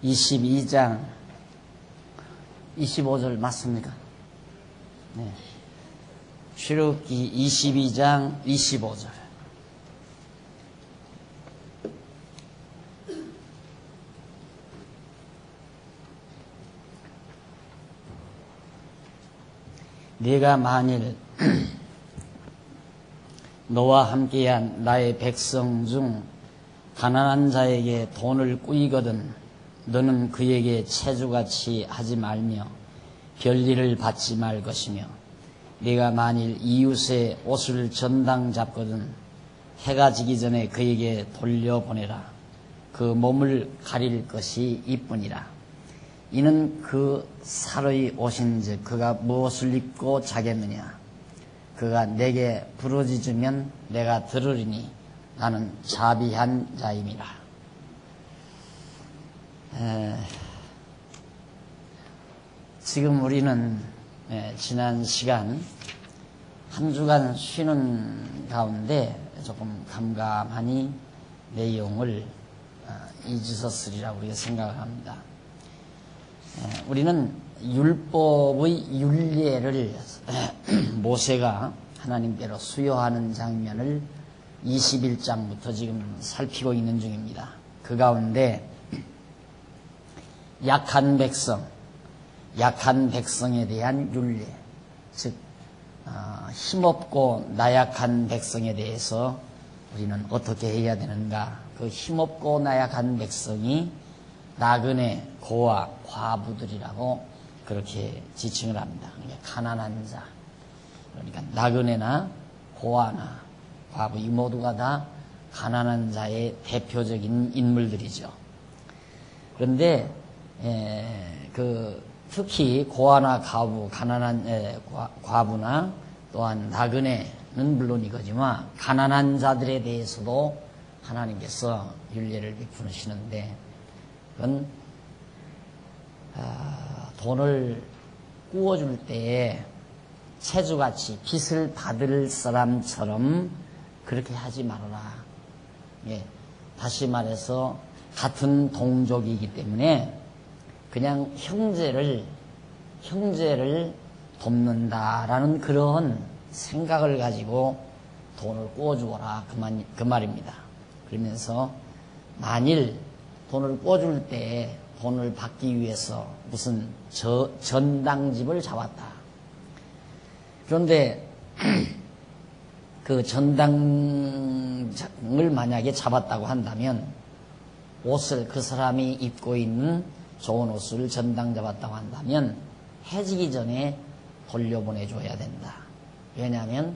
22장 25절 맞습니까? 네. 출애굽기 22장 25절. 네가 만일 너와 함께한 나의 백성 중 가난한 자에게 돈을 꾸이거든 너는 그에게 체주같이 하지 말며 별일을 받지 말 것이며 네가 만일 이웃의 옷을 전당 잡거든 해가 지기 전에 그에게 돌려보내라. 그 몸을 가릴 것이 이뿐이라. 이는 그 살의 옷인즉 그가 무엇을 입고 자겠느냐. 그가 내게 부르짖으면 내가 들으리니 나는 자비한 자임이라. 지금 우리는 지난 시간 한 주간 쉬는 가운데 조금 감감하니 내용을 잊으셨으리라 우리가 생각을 합니다. 우리는 율법의 율례를 모세가 하나님께로 수여하는 장면을 21장부터 지금 살피고 있는 중입니다. 그 가운데 약한 백성에 대한 율례, 즉 힘없고 나약한 백성에 대해서 우리는 어떻게 해야 되는가. 그 힘없고 나약한 백성이 나그네, 고아, 과부들이라고 그렇게 지칭을 합니다. 그러니까 가난한 자, 그러니까 나그네나 고아나 과부 이 모두가 다 가난한 자의 대표적인 인물들이죠. 그런데 특히 고아나 과부, 가난한 과부나 또한 나그네는 물론이거지만 가난한 자들에 대해서도 하나님께서 율례를 베푸시는데 그건 돈을 꾸어줄 때에 체주같이 빚을 받을 사람처럼 그렇게 하지 말아라. 다시 말해서 같은 동족이기 때문에 그냥 형제를 돕는다라는 그런 생각을 가지고 돈을 꾸어주어라 그 말입니다. 그러면서 만일 돈을 꾸어줄 때 돈을 받기 위해서 무슨 전당집을 잡았다. 그런데 그 전당을 만약에 잡았다고 한다면 옷을 그 사람이 입고 있는 좋은 옷을 전당 잡았다고 한다면 해지기 전에 돌려보내줘야 된다. 왜냐하면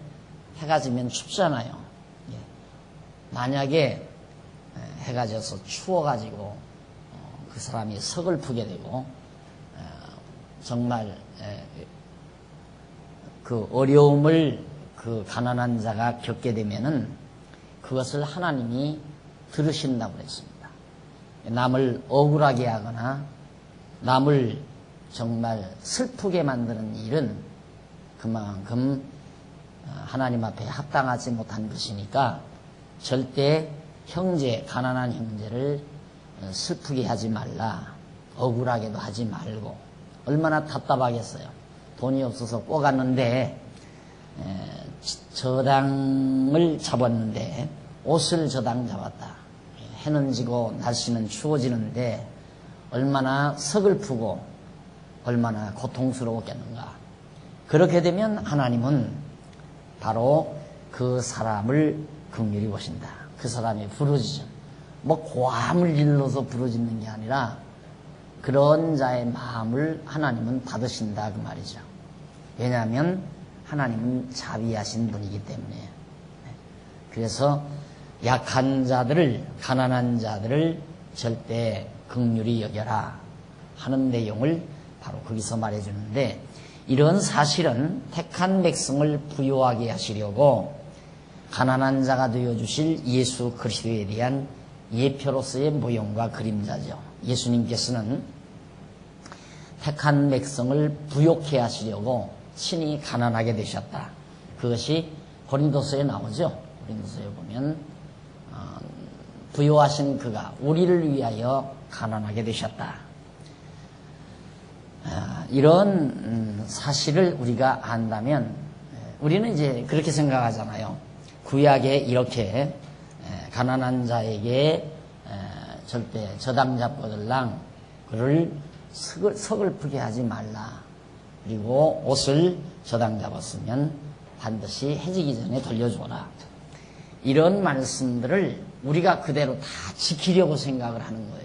해가 지면 춥잖아요. 만약에 해가 져서 추워가지고 그 사람이 서글프게 되고 정말 그 어려움을 그 가난한 자가 겪게 되면은 그것을 하나님이 들으신다고 그랬습니다. 남을 억울하게 하거나 남을 정말 슬프게 만드는 일은 그만큼 하나님 앞에 합당하지 못한 것이니까 절대 가난한 형제를 슬프게 하지 말라. 억울하게도 하지 말고. 얼마나 답답하겠어요. 돈이 없어서 꼬갔는데 저당을 잡았는데 옷을 저당 잡았다. 해는 지고 날씨는 추워지는데 얼마나 서글프고 얼마나 고통스러웠겠는가. 그렇게 되면 하나님은 바로 그 사람을 긍휼히 보신다. 그 사람이 부르짖음, 고함을 질러서 부르짖는 게 아니라 그런 자의 마음을 하나님은 받으신다 그 말이죠. 왜냐하면 하나님은 자비하신 분이기 때문에. 그래서 약한 자들을, 가난한 자들을 절대 긍휼히 여겨라 하는 내용을 바로 거기서 말해주는데, 이런 사실은 택한 백성을 부요하게 하시려고 가난한 자가 되어주실 예수 그리스도에 대한 예표로서의 모형과 그림자죠. 예수님께서는 택한 백성을 부욕해 하시려고 친히 가난하게 되셨다. 그것이 고린도서에 나오죠. 고린도서에 보면 부요하신 그가 우리를 위하여 가난하게 되셨다. 이런 사실을 우리가 안다면 우리는 이제 그렇게 생각하잖아요. 구약에 이렇게 가난한 자에게 절대 저당 잡고들랑 그를 서글프게 하지 말라. 그리고 옷을 저당 잡았으면 반드시 해지기 전에 돌려줘라. 이런 말씀들을 우리가 그대로 다 지키려고 생각을 하는 거예요.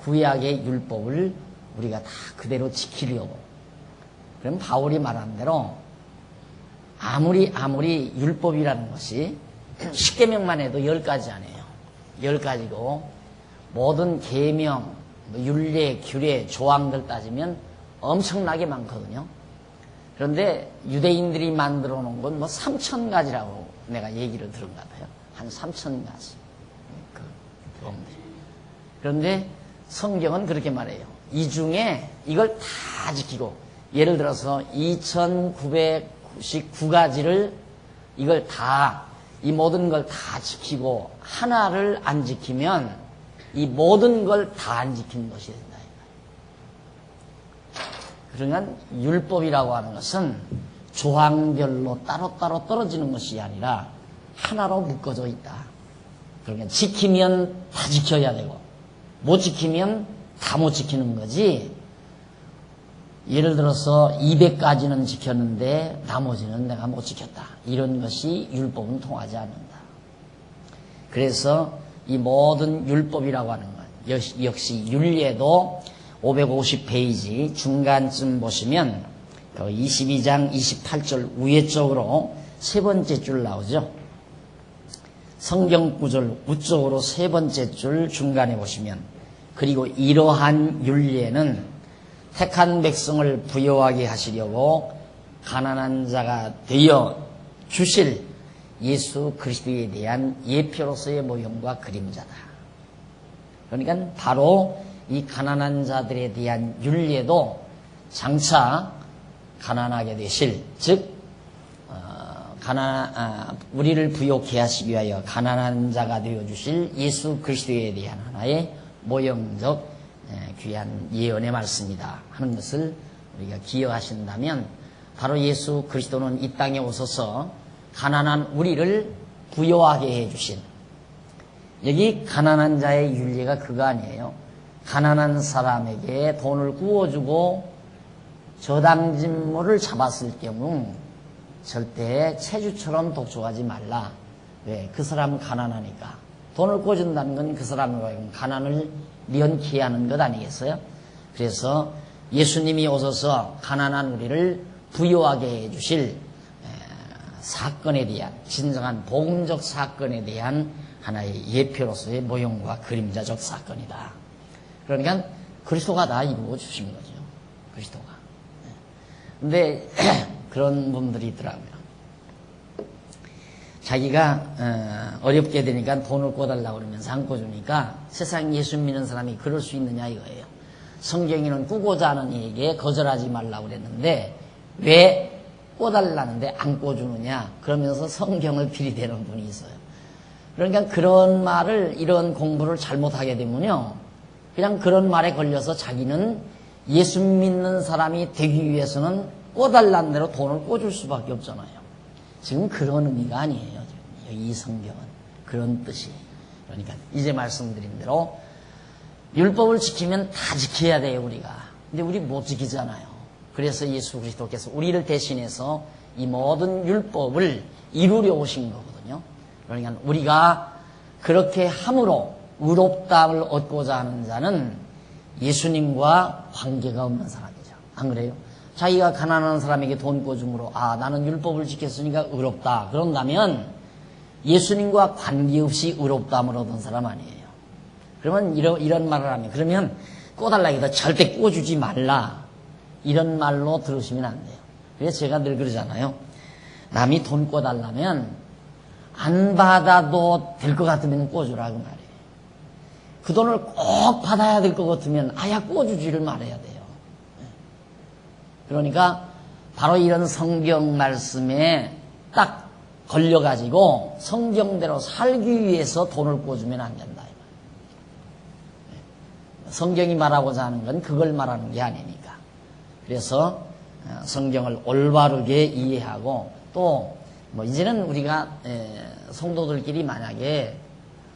구약의 율법을 우리가 다 그대로 지키려고. 그럼 바울이 말한 대로 아무리 율법이라는 것이 10계명만 해도 10가지 아니에요. 10가지고 모든 계명, 율례, 규례, 조항들 따지면 엄청나게 많거든요. 그런데 유대인들이 만들어 놓은 건 뭐 3,000가지라고 내가 얘기를 들은 것 같아요. 한 3,000가지. 그런데 성경은 그렇게 말해요. 이 중에 이걸 다 지키고, 예를 들어서 2,999가지를 이걸 다, 이 모든 걸 다 지키고 하나를 안 지키면 이 모든 걸 다 안 지킨 것이 된다. 그러니까 율법이라고 하는 것은 조항별로 따로따로 떨어지는 것이 아니라 하나로 묶어져 있다. 그러니까 지키면 다 지켜야 되고 못 지키면 다 못 지키는 거지. 예를 들어서 200가지는 지켰는데 나머지는 내가 못 지켰다. 이런 것이 율법은 통하지 않는다. 그래서 이 모든 율법이라고 하는 것, 역시 율례도 550페이지 중간쯤 보시면 22장 28절 위에 쪽으로 세 번째 줄 나오죠. 성경 구절 우쪽으로 세 번째 줄 중간에 보시면, 그리고 이러한 율례는 택한 백성을 부요하게 하시려고 가난한 자가 되어 주실 예수 그리스도에 대한 예표로서의 모형과 그림자다. 그러니까 바로 이 가난한 자들에 대한 율례도 장차 가난하게 되실, 즉 우리를 부요케 하시기 위하여 가난한 자가 되어 주실 예수 그리스도에 대한 하나의 모형적 귀한 예언의 말씀이다 하는 것을 우리가 기억하신다면, 바로 예수 그리스도는 이 땅에 오셔서 가난한 우리를 부요하게 해주신, 여기 가난한 자의 율례가 그거 아니에요. 가난한 사람에게 돈을 구워주고 저당짐물을 잡았을 경우 절대 체주처럼 독촉하지 말라. 왜? 그 사람은 가난하니까. 돈을 구워준다는 건 그 사람의 가난을 면케 하는 것 아니겠어요? 그래서 예수님이 오셔서 가난한 우리를 부요하게 해주실 사건에 대한, 진정한 복음적 사건에 대한 하나의 예표로서의 모형과 그림자적 사건이다. 그러니까 그리스도가 다 이루어 주신 거죠. 그리스도가. 근데 그런 분들이 있더라고요. 자기가 어렵게 되니까 돈을 꿔달라고 그러면서 안 꿔주니까 세상 예수 믿는 사람이 그럴 수 있느냐 이거예요. 성경에는 꾸고자 하는 이에게 거절하지 말라고 그랬는데 왜 꿔달라는데 안 꿔주느냐, 그러면서 성경을 비리대는 분이 있어요. 그러니까 그런 말을, 이런 공부를 잘못하게 되면요, 그냥 그런 말에 걸려서 자기는 예수 믿는 사람이 되기 위해서는 꿔달라는 대로 돈을 꿔줄 수밖에 없잖아요. 지금 그런 의미가 아니에요. 이 성경은 그런 뜻이. 그러니까 이제 말씀드린 대로 율법을 지키면 다 지켜야 돼요, 우리가. 근데 우리 못 지키잖아요. 그래서 예수 그리스도께서 우리를 대신해서 이 모든 율법을 이루려 오신 거거든요. 그러니까 우리가 그렇게 함으로 의롭다함을 얻고자 하는 자는 예수님과 관계가 없는 사람이죠. 안 그래요? 자기가 가난한 사람에게 돈 꿔줌으로 나는 율법을 지켰으니까 의롭다 그런다면 예수님과 관계없이 의롭다함을 얻은 사람 아니에요. 그러면 이런 말을 하면, 그러면 꿔달라기도 절대 꿔주지 말라, 이런 말로 들으시면 안 돼요. 그래서 제가 늘 그러잖아요. 남이 돈 꿔달라면 안 받아도 될 것 같으면 꿔주라 그 말이에요. 그 돈을 꼭 받아야 될 것 같으면 아야 꿔주지를 말해야 돼요. 그러니까 바로 이런 성경 말씀에 딱 걸려가지고 성경대로 살기 위해서 돈을 꿔주면 안 된다. 성경이 말하고자 하는 건 그걸 말하는 게 아니니까. 그래서 성경을 올바르게 이해하고 또 뭐 이제는 우리가 성도들끼리 만약에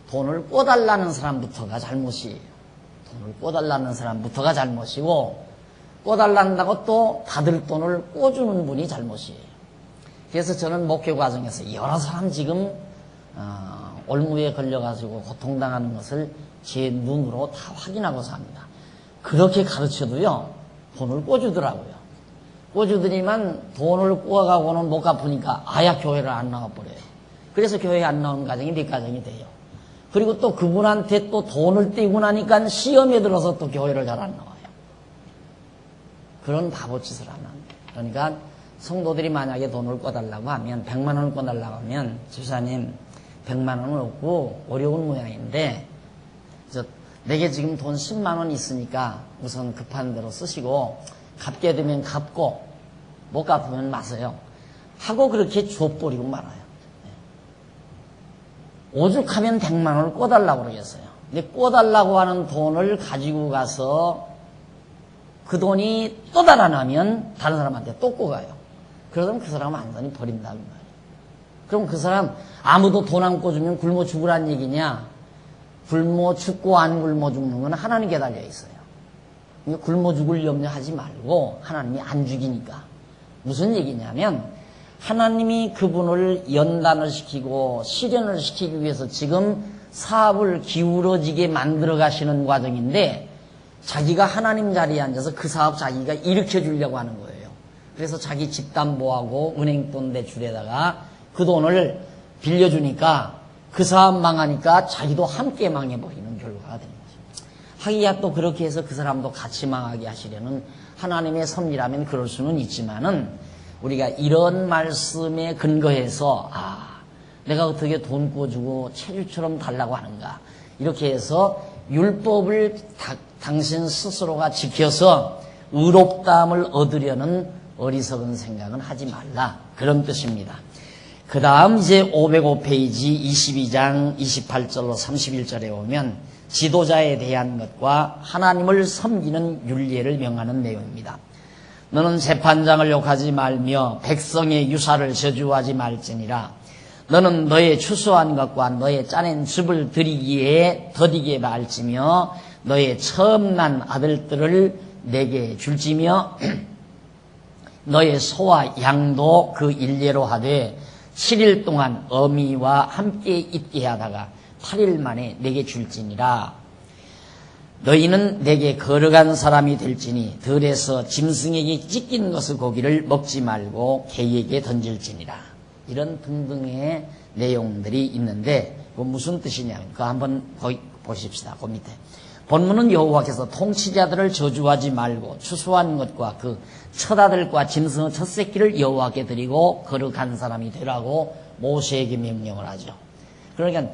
돈을 꿔달라는 사람부터가 잘못이에요. 돈을 꿔달라는 사람부터가 잘못이고 꿔달란다고 또 받을 돈을 꿔주는 분이 잘못이에요. 그래서 저는 목회 과정에서 여러 사람 지금 올무에 걸려가지고 고통당하는 것을 제 눈으로 다 확인하고서 합니다. 그렇게 가르쳐도요 돈을 꿔주더라고요. 꿔주더니만 돈을 꿔가고는 못 갚으니까 아야 교회를 안 나와버려요. 그래서 교회에 안 나오는 가정이 몇 가정이 돼요. 그리고 또 그분한테 또 돈을 떼고 나니까 시험에 들어서 또 교회를 잘 안 나와요. 그런 바보짓을 하면 안 돼요. 그러니까 성도들이 만약에 돈을 꿔달라고 하면 100만 원을 꿔달라고 하면 집사님 100만 원은 없고 어려운 모양인데 내게 지금 돈 10만 원 있으니까 우선 급한 대로 쓰시고 갚게 되면 갚고 못 갚으면 마세요 하고 그렇게 줘버리고 말아요. 오죽하면 100만 원을 꿔달라고 그러겠어요. 근데 꿔달라고 하는 돈을 가지고 가서 그 돈이 또 달아나면 다른 사람한테 또 꿔가요. 그러면 그 사람은 완전히 버린다는 거예요. 그럼 그 사람 아무도 돈 안 꿔주면 굶어 죽으란 얘기냐? 굶어 죽고 안 굶어 죽는 건 하나님께 달려 있어요. 굶어 죽을 염려하지 말고 하나님이 안 죽이니까. 무슨 얘기냐면 하나님이 그분을 연단을 시키고 실현을 시키기 위해서 지금 사업을 기울어지게 만들어 가시는 과정인데 자기가 하나님 자리에 앉아서 그 사업 자기가 일으켜 주려고 하는 거예요. 그래서 자기 집담보하고 은행돈 대출에다가 그 돈을 빌려주니까 그 사업 망하니까 자기도 함께 망해버리는 결과가 되는 거죠. 하기야 또 그렇게 해서 그 사람도 같이 망하게 하시려는 하나님의 섭리라면 그럴 수는 있지만은 우리가 이런 말씀에 근거해서 내가 어떻게 돈 꿔주고 체주처럼 달라고 하는가 이렇게 해서 율법을 당신 스스로가 지켜서 의롭다함을 얻으려는 어리석은 생각은 하지 말라 그런 뜻입니다. 그 다음 이제 505페이지 22장 28절로 31절에 오면 지도자에 대한 것과 하나님을 섬기는 율례를 명하는 내용입니다. 너는 재판장을 욕하지 말며 백성의 유사를 저주하지 말지니라. 너는 너의 추수한 것과 너의 짜낸 즙을 드리기에 더디게 말지며 너의 처음 난 아들들을 내게 줄지며 너의 소와 양도 그 일례로 하되 7일 동안 어미와 함께 있게 하다가 8일 만에 내게 줄지니라. 너희는 내게 거룩한 사람이 될지니 들에서 짐승에게 찢긴 것의 고기를 먹지 말고 개에게 던질지니라. 이런 등등의 내용들이 있는데 무슨 뜻이냐면 그거 한번 보십시다. 그 밑에 본문은 여호와께서 통치자들을 저주하지 말고 추수한 것과 그 첫 아들과 짐승의 첫 새끼를 여호와께 드리고 거룩한 사람이 되라고 모세에게 명령을 하죠. 그러니까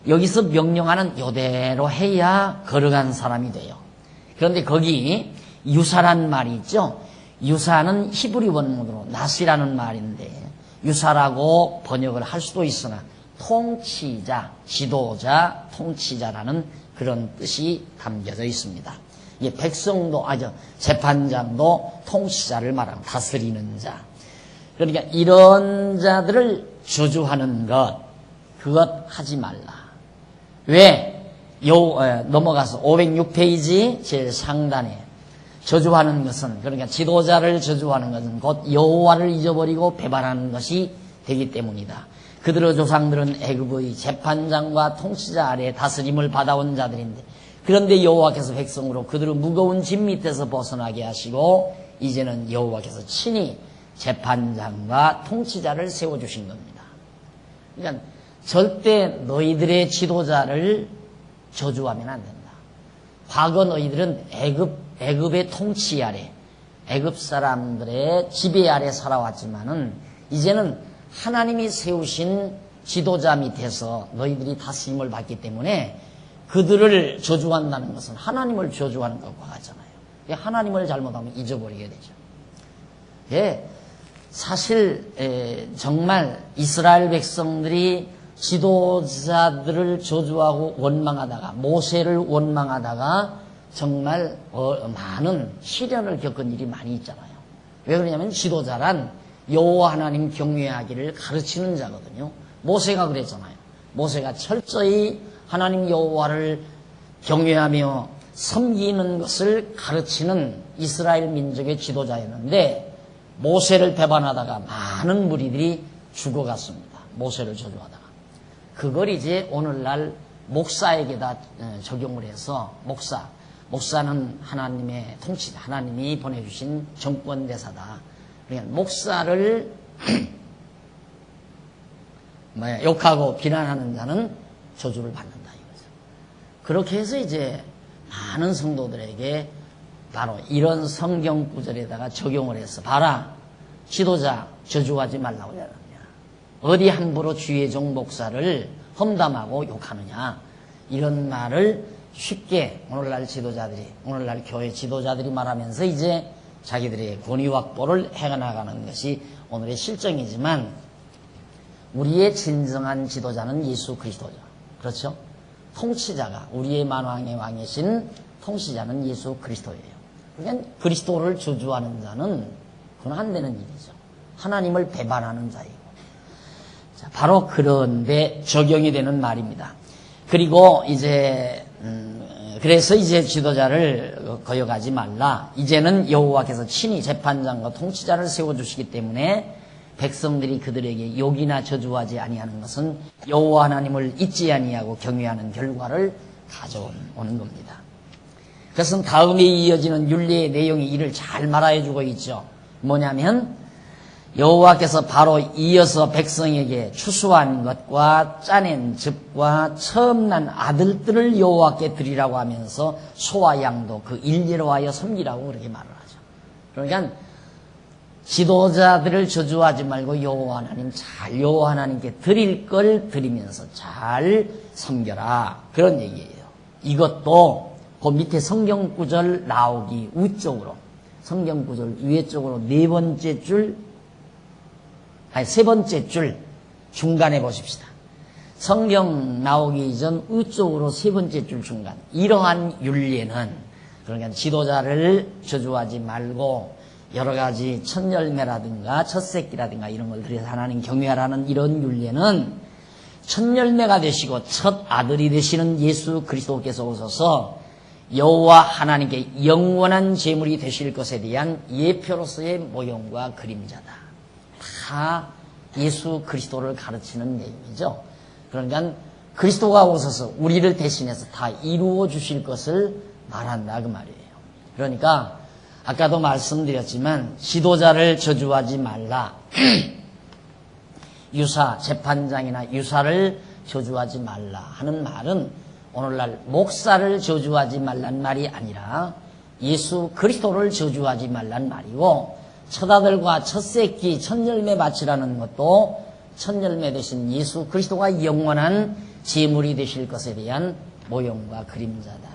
여기서 명령하는 요대로 해야 거룩한 사람이 돼요. 그런데 거기 유사란 말이 있죠. 유사는 히브리 원문으로 낫이라는 말인데 유사라고 번역을 할 수도 있으나 통치자, 지도자, 통치자라는 그런 뜻이 담겨져 있습니다. 이 백성도 재판장도 통치자를 말하는 다스리는 자. 그러니까 이런 자들을 저주하는 그것 하지 말라. 왜? 넘어가서 506페이지 제일 상단에 저주하는 것은 그러니까 지도자를 저주하는 것은 곧 여호와를 잊어버리고 배반하는 것이 되기 때문이다. 그들의 조상들은 애굽의 재판장과 통치자 아래 다스림을 받아온 자들인데 그런데 여호와께서 백성으로 그들의 무거운 짐 밑에서 벗어나게 하시고 이제는 여호와께서 친히 재판장과 통치자를 세워주신 겁니다. 그러니까 절대 너희들의 지도자를 저주하면 안 된다. 과거 너희들은 애굽의 통치 아래 애굽 사람들의 지배 아래 살아왔지만은 이제는 하나님이 세우신 지도자 밑에서 너희들이 다스림을 받기 때문에 그들을 저주한다는 것은 하나님을 저주하는 것과 같잖아요. 하나님을 잘못하면 잊어버리게 되죠. 예, 사실 정말 이스라엘 백성들이 지도자들을 저주하고 원망하다가 모세를 원망하다가 정말 많은 시련을 겪은 일이 많이 있잖아요. 왜 그러냐면 지도자란 여호와 하나님 경외하기를 가르치는 자거든요. 모세가 그랬잖아요. 모세가 철저히 하나님 여호와를 경외하며 섬기는 것을 가르치는 이스라엘 민족의 지도자였는데 모세를 배반하다가 많은 무리들이 죽어갔습니다. 모세를 저주하다가. 그걸 이제 오늘날 목사에게다 적용을 해서 목사는 하나님의 통치자, 하나님이 보내주신 정권대사다. 그러니까 목사를 욕하고 비난하는 자는 저주를 받는다 이거죠. 그렇게 해서 이제 많은 성도들에게 바로 이런 성경 구절에다가 적용을 해서 봐라, 지도자 저주하지 말라고 그러느냐, 어디 함부로 주의 종 목사를 험담하고 욕하느냐, 이런 말을 쉽게 오늘날 지도자들이, 오늘날 교회 지도자들이 말하면서 이제 자기들의 권위 확보를 해나가는 것이 오늘의 실정이지만 우리의 진정한 지도자는 예수 그리스도죠. 그렇죠? 통치자가, 우리의 만왕의 왕이신 통치자는 예수 그리스도예요. 그러니까 그리스도를 저주하는 자는 그건 안 되는 일이죠. 하나님을 배반하는 자이고. 자, 바로 그런데 적용이 되는 말입니다. 그리고 이제 그래서 이제 지도자를 거역하지 말라. 이제는 여호와께서 친히 재판장과 통치자를 세워주시기 때문에 백성들이 그들에게 욕이나 저주하지 아니하는 것은 여호와 하나님을 잊지 아니하고 경외하는 결과를 가져오는 겁니다. 그것은 다음에 이어지는 율례의 내용이 이를 잘 말해주고 있죠. 뭐냐면 여호와께서 바로 이어서 백성에게 추수한 것과 짜낸 즙과 처음 난 아들들을 여호와께 드리라고 하면서 소와 양도 그 일례로 하여 섬기라고 그렇게 말을 하죠. 그러니까 지도자들을 저주하지 말고 여호와 하나님께 드릴 걸 드리면서 잘 섬겨라, 그런 얘기예요. 이것도 그 밑에 성경 구절 나오기 우쪽으로, 성경 구절 위에 쪽으로 세 번째 줄 중간에 보십시다. 성경 나오기 전 우쪽으로 세 번째 줄 중간. 이러한 율례는, 그러니까 지도자를 저주하지 말고 여러 가지 첫 열매라든가 첫 새끼라든가 이런 걸 들여서 하나님 경외하라는 이런 율례는 첫 열매가 되시고 첫 아들이 되시는 예수 그리스도께서 오셔서 여호와 하나님께 영원한 제물이 되실 것에 대한 예표로서의 모형과 그림자다. 다 예수 그리스도를 가르치는 내용이죠. 그러니까 그리스도가 오셔서 우리를 대신해서 다 이루어 주실 것을 말한다 그 말이에요. 그러니까 아까도 말씀드렸지만 지도자를 저주하지 말라. 유사, 재판장이나 유사를 저주하지 말라 하는 말은 오늘날 목사를 저주하지 말란 말이 아니라 예수 그리스도를 저주하지 말란 말이고, 첫 아들과 첫 새끼, 첫 열매 바치라는 것도 첫 열매 되신 예수 그리스도가 영원한 제물이 되실 것에 대한 모형과 그림자다.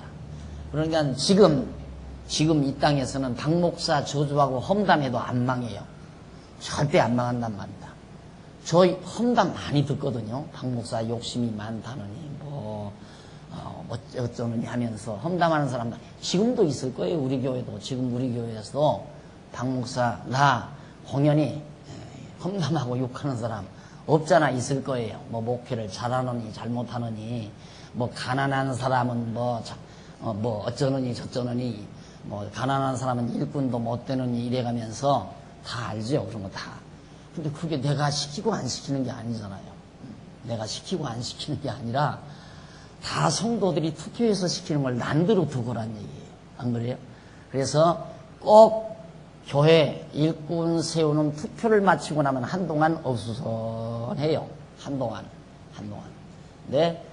그러니까 지금 이 땅에서는 박 목사 저주하고 험담해도 안 망해요. 절대 안 망한단 말입니다. 저 험담 많이 듣거든요. 박 목사 욕심이 많다느니 어쩌느니 하면서 험담하는 사람들 지금도 있을 거예요. 우리 교회도. 지금 우리 교회에서도 박 목사 나 공연히 험담하고 욕하는 사람 없잖아. 있을 거예요. 뭐 목회를 잘하느니 잘못하느니, 뭐 가난한 사람은 뭐 어쩌느니 저쩌느니, 뭐 가난한 사람은 일꾼도 못 되느니 이래가면서 다 알죠. 그런 거 다. 근데 그게 내가 시키고 안 시키는 게 아니잖아요. 내가 시키고 안 시키는 게 아니라 다 성도들이 투표해서 시키는 걸 난대로 두고란 얘기예요. 안 그래요? 그래서 꼭 교회 일꾼 세우는 투표를 마치고 나면 한동안 어수선해요. 한동안. 근데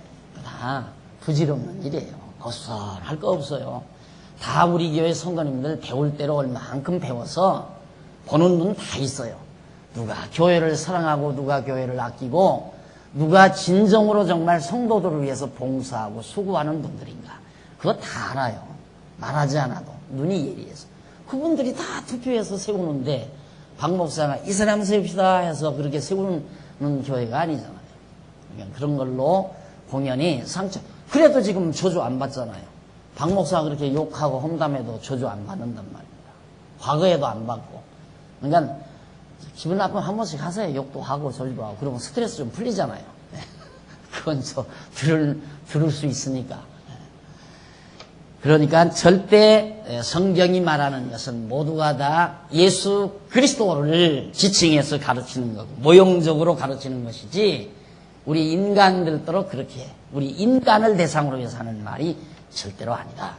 다 부질없는 일이에요. 어수선할 거 없어요. 다 우리 교회 성도님들 배울 대로 얼만큼 배워서 보는 눈 다 있어요. 누가 교회를 사랑하고 누가 교회를 아끼고 누가 진정으로 정말 성도들을 위해서 봉사하고 수고하는 분들인가, 그거 다 알아요. 말하지 않아도 눈이 예리해서. 그분들이 다 투표해서 세우는데 박 목사가 이 사람 세웁시다 해서 그렇게 세우는 교회가 아니잖아요. 그러니까 그런 걸로 공연히 상처. 그래도 지금 저주 안 받잖아요. 박 목사가 그렇게 욕하고 험담해도 저주 안 받는단 말입니다. 과거에도 안 받고. 그러니까 기분 나쁘면 한 번씩 하세요. 욕도 하고 저주도 하고. 그러면 스트레스 좀 풀리잖아요. 그건 들을 수 있으니까. 그러니까 절대 성경이 말하는 것은 모두가 다 예수 그리스도를 지칭해서 가르치는 거고 모형적으로 가르치는 것이지 우리 인간들도 그렇게 우리 인간을 대상으로 해서 하는 말이 절대로 아니다.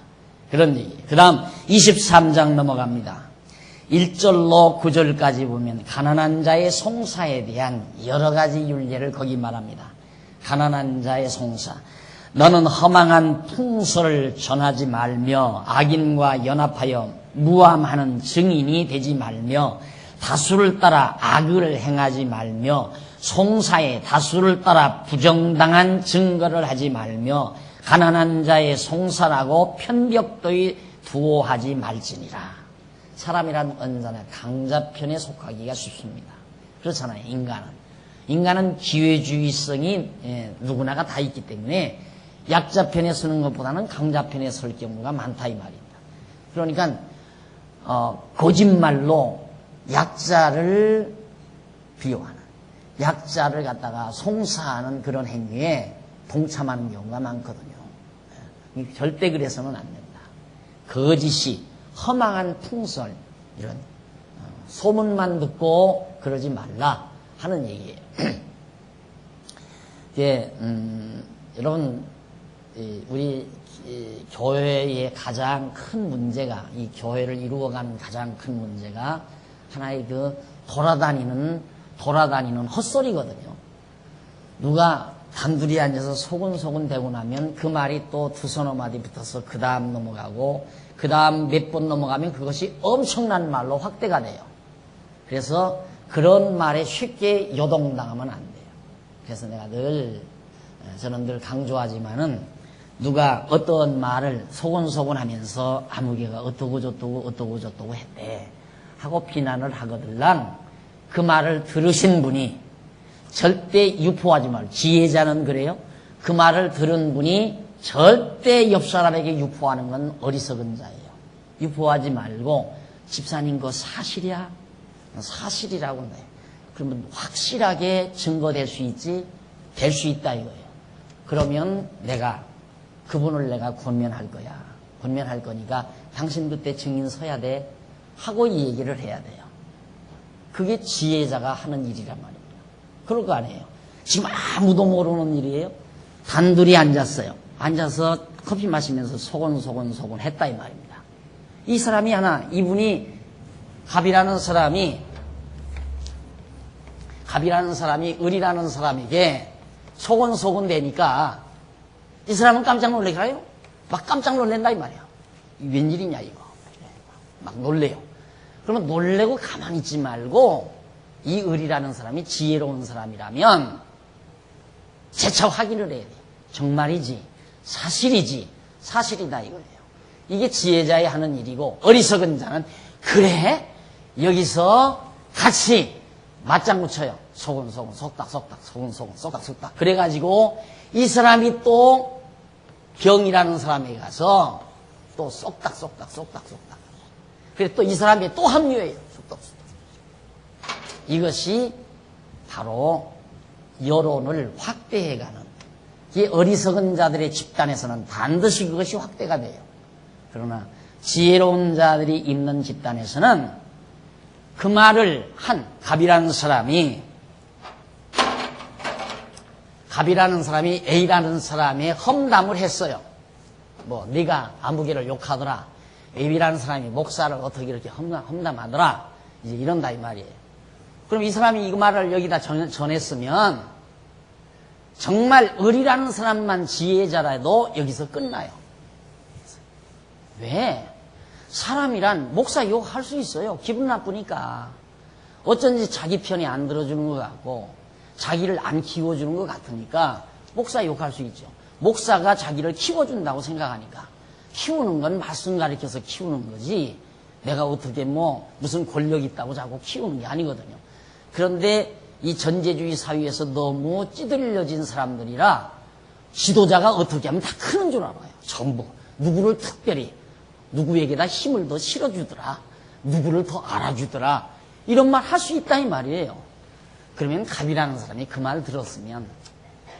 그런 얘기예요. 그 다음 23장 넘어갑니다. 1절로 9절까지 보면 가난한 자의 송사에 대한 여러 가지 율례를 거기 말합니다. 가난한 자의 송사. 너는 허망한 풍설을 전하지 말며 악인과 연합하여 무함하는 증인이 되지 말며 다수를 따라 악을 행하지 말며 송사에 다수를 따라 부정당한 증거를 하지 말며 가난한 자의 송사라고 편벽도에 두어하지 말지니라. 사람이란 언제나 강자편에 속하기가 쉽습니다. 그렇잖아요. 인간은 기회주의성이 누구나가 다 있기 때문에 약자편에 서는 것보다는 강자편에 설 경우가 많다 이 말입니다. 그러니까 거짓말로 약자를 비호하는 약자를 갖다가 송사하는 그런 행위에 동참하는 경우가 많거든요. 절대 그래서는 안 된다. 거짓이 허망한 풍설 이런 소문만 듣고 그러지 말라 하는 얘기예요. 이게 여러분 우리 교회의 가장 큰 문제가 이 교회를 이루어가는 가장 큰 문제가 하나의 그 돌아다니는 헛소리거든요. 누가 단둘이 앉아서 소근소근 대고 나면 그 말이 또 두서너 마디 붙어서 그 다음 넘어가고 그 다음 몇 번 넘어가면 그것이 엄청난 말로 확대가 돼요. 그래서 그런 말에 쉽게 요동당하면 안 돼요. 그래서 내가 저는 늘 강조하지만은 누가 어떤 말을 소곤소곤 하면서 아무개가 어떠고 저떠고 했대 하고 비난을 하거들랑 그 말을 들으신 분이 절대 유포하지 말고 지혜자는 그래요. 그 말을 들은 분이 절대 옆 사람에게 유포하는 건 어리석은 자예요. 유포하지 말고 집사님 그거 사실이야? 사실이라고 해. 그러면 확실하게 증거될 수 있지? 될 수 있다 이거예요. 그러면 그분을 내가 권면할 거야. 권면할 거니까 당신 그때 증인 서야 돼 하고 이 얘기를 해야 돼요. 그게 지혜자가 하는 일이란 말입니다. 그럴 거 아니에요. 지금 아무도 모르는 일이에요. 단둘이 앉았어요. 앉아서 커피 마시면서 소곤소곤 했다 이 말입니다. 이 사람이 이분이 갑이라는 사람이 을이라는 사람에게 소곤소곤 되니까 이 사람은 깜짝 놀래가요. 막 깜짝 놀랜다 이 말이야. 웬일이냐 이거. 막 놀래요. 그러면 놀래고 가만히 있지 말고 이 을이라는 사람이 지혜로운 사람이라면 재차 확인을 해야 돼요. 정말이지 사실이지 사실이다 이거예요. 이게 지혜자의 하는 일이고 어리석은 자는 그래 여기서 같이 맞장구 쳐요. 소근소근 속닥속닥 소근소근 속닥속닥 그래가지고 이 사람이 또 병이라는 사람에 가서 또 쏙닥쏙닥 그래 또 이 사람이 또 합류해요. 속닥속닥. 이것이 바로 여론을 확대해가는 이 어리석은 자들의 집단에서는 반드시 그것이 확대가 돼요. 그러나 지혜로운 자들이 있는 집단에서는 그 말을 한 갑이라는 사람이 A라는 사람의 험담을 했어요. 네가 아무개를 욕하더라. A라는 사람이 목사를 어떻게 이렇게 험담하더라. 이제 이런다 이 말이에요. 그럼 이 사람이 이 말을 여기다 전했으면 정말 을이라는 사람만 지혜자라도 여기서 끝나요. 왜? 사람이란 목사 욕할 수 있어요. 기분 나쁘니까. 어쩐지 자기 편이 안 들어주는 것 같고 자기를 안 키워주는 것 같으니까 목사 욕할 수 있죠. 목사가 자기를 키워준다고 생각하니까 키우는 건 말씀 가르쳐서 키우는 거지 내가 어떻게 무슨 권력 있다고 자꾸 키우는 게 아니거든요. 그런데 이 전제주의 사회에서 너무 찌들려진 사람들이라 지도자가 어떻게 하면 다 크는 줄 알아요. 전부 누구를 특별히 누구에게다 힘을 더 실어주더라. 누구를 더 알아주더라. 이런 말 할 수 있다 이 말이에요. 그러면 갑이라는 사람이 그 말 들었으면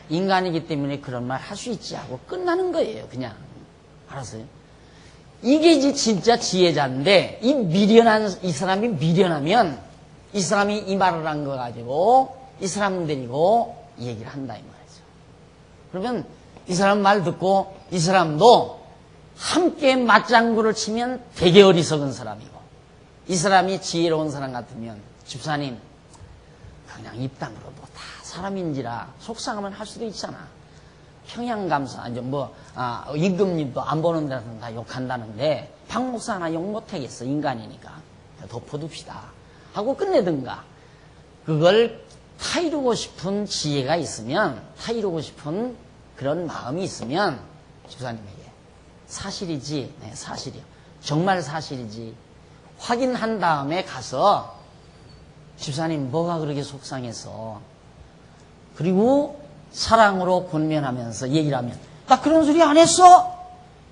인간이기 때문에 그런 말 할 수 있지 하고 끝나는 거예요. 그냥. 알았어요? 이게 진짜 지혜자인데 이 사람이 미련하면 이 사람이 이 말을 한 거 가지고 이 사람 데리고 얘기를 한다 이 말이죠. 그러면 이 사람 말 듣고 이 사람도 함께 맞장구를 치면 되게 어리석은 사람이고 이 사람이 지혜로운 사람 같으면 집사님 그냥 입담으로도 다 사람인지라 속상하면 할 수도 있잖아. 평양감사 이제 임금님도 안 보는 데서 다 욕한다는데 박 목사 하나 욕 못하겠어. 인간이니까 덮어둡시다 하고 끝내든가. 그걸 타이르고 싶은 지혜가 있으면 타이르고 싶은 그런 마음이 있으면 집사님에게 사실이지, 네, 사실이요. 정말 사실이지. 확인한 다음에 가서 집사님 뭐가 그렇게 속상해서 그리고 사랑으로 권면하면서 얘기를 하면 나 그런 소리 안 했어?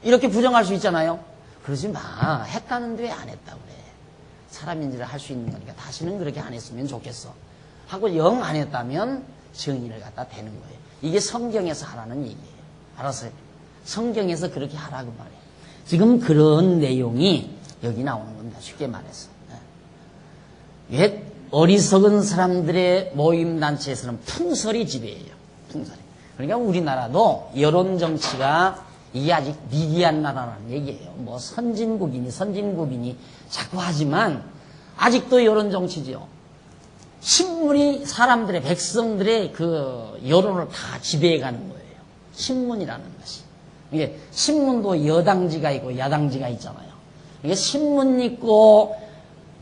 이렇게 부정할 수 있잖아요. 그러지 마. 했다는데 왜 안 했다고 그래. 사람인지를 할 수 있는 거니까 다시는 그렇게 안 했으면 좋겠어 하고 영 안 했다면 정의를 갖다 대는 거예요. 이게 성경에서 하라는 얘기예요. 알았어요? 성경에서 그렇게 하라고 말해요. 지금 그런 내용이 여기 나오는 겁니다. 쉽게 말해서. 왜 어리석은 사람들의 모임단체에서는 풍설이 지배해요. 풍설이. 그러니까 우리나라도 여론정치가 이게 아직 미개한 나라라는 얘기예요. 뭐 선진국이니 자꾸 하지만 아직도 여론정치지요. 신문이 사람들의 백성들의 그 여론을 다 지배해가는 거예요. 신문이라는 것이. 이게 신문도 여당지가 있고 야당지가 있잖아요. 이게 신문 있고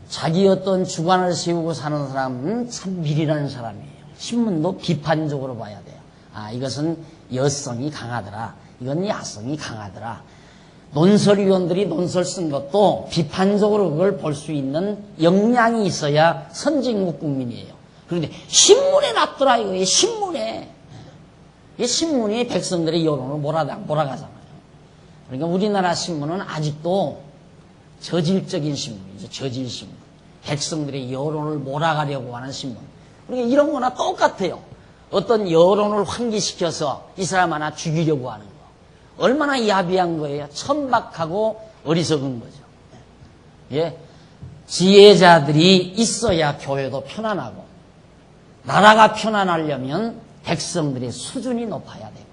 자기 어떤 주관을 세우고 사는 사람은 참 미련한 사람이에요. 신문도 비판적으로 봐야 돼요. 아, 이것은 여성이 강하더라. 이건 야성이 강하더라. 논설위원들이 논설 쓴 것도 비판적으로 그걸 볼 수 있는 역량이 있어야 선진국 국민이에요. 그런데 신문에 놨더라 이거예요. 신문에. 이 신문이 백성들의 여론을 몰아가잖아요. 그러니까 우리나라 신문은 아직도 저질적인 신문이죠. 저질신문. 백성들의 여론을 몰아가려고 하는 신문. 그러니까 이런 거나 똑같아요. 어떤 여론을 환기시켜서 이 사람 하나 죽이려고 하는 거. 얼마나 야비한 거예요. 천박하고 어리석은 거죠. 예. 지혜자들이 있어야 교회도 편안하고 나라가 편안하려면 백성들의 수준이 높아야 되고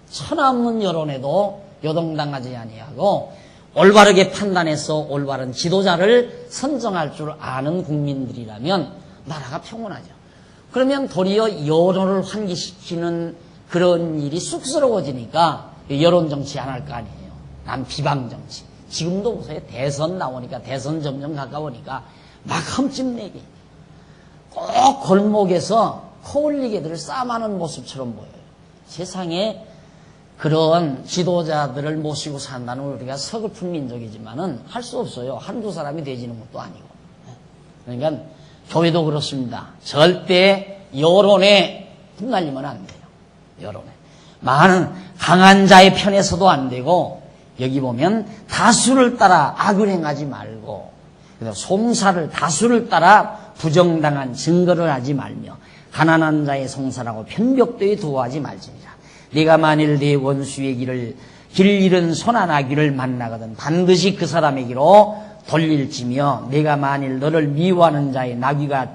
천하문 여론에도 요동당하지 아니하고 올바르게 판단해서 올바른 지도자를 선정할 줄 아는 국민들이라면 나라가 평온하죠. 그러면 도리어 여론을 환기시키는 그런 일이 쑥스러워지니까 여론정치 안 할 거 아니에요. 난 비방정치. 지금도 보세요. 대선 나오니까 대선 점점 가까우니까 막 흠집내기. 꼭 골목에서 코올리게들을 싸움하는 모습처럼 보여요. 세상에 그런 지도자들을 모시고 산다는 우리가 서글픈 민족이지만은 할 수 없어요. 한두 사람이 되지는 것도 아니고. 그러니까 교회도 그렇습니다. 절대 여론에 흩날리면 안 돼요. 여론에. 많은 강한 자의 편에서도 안 되고 여기 보면 다수를 따라 악을 행하지 말고 송사를 다수를 따라 부정당한 증거를 하지 말며 가난한 자의 송사라고 편벽되이 도하지 말지니라. 네가 만일 네 원수의 길 잃은 손안아귀를 만나거든 반드시 그 사람에게로 돌릴지며 네가 만일 너를 미워하는 자의 나귀가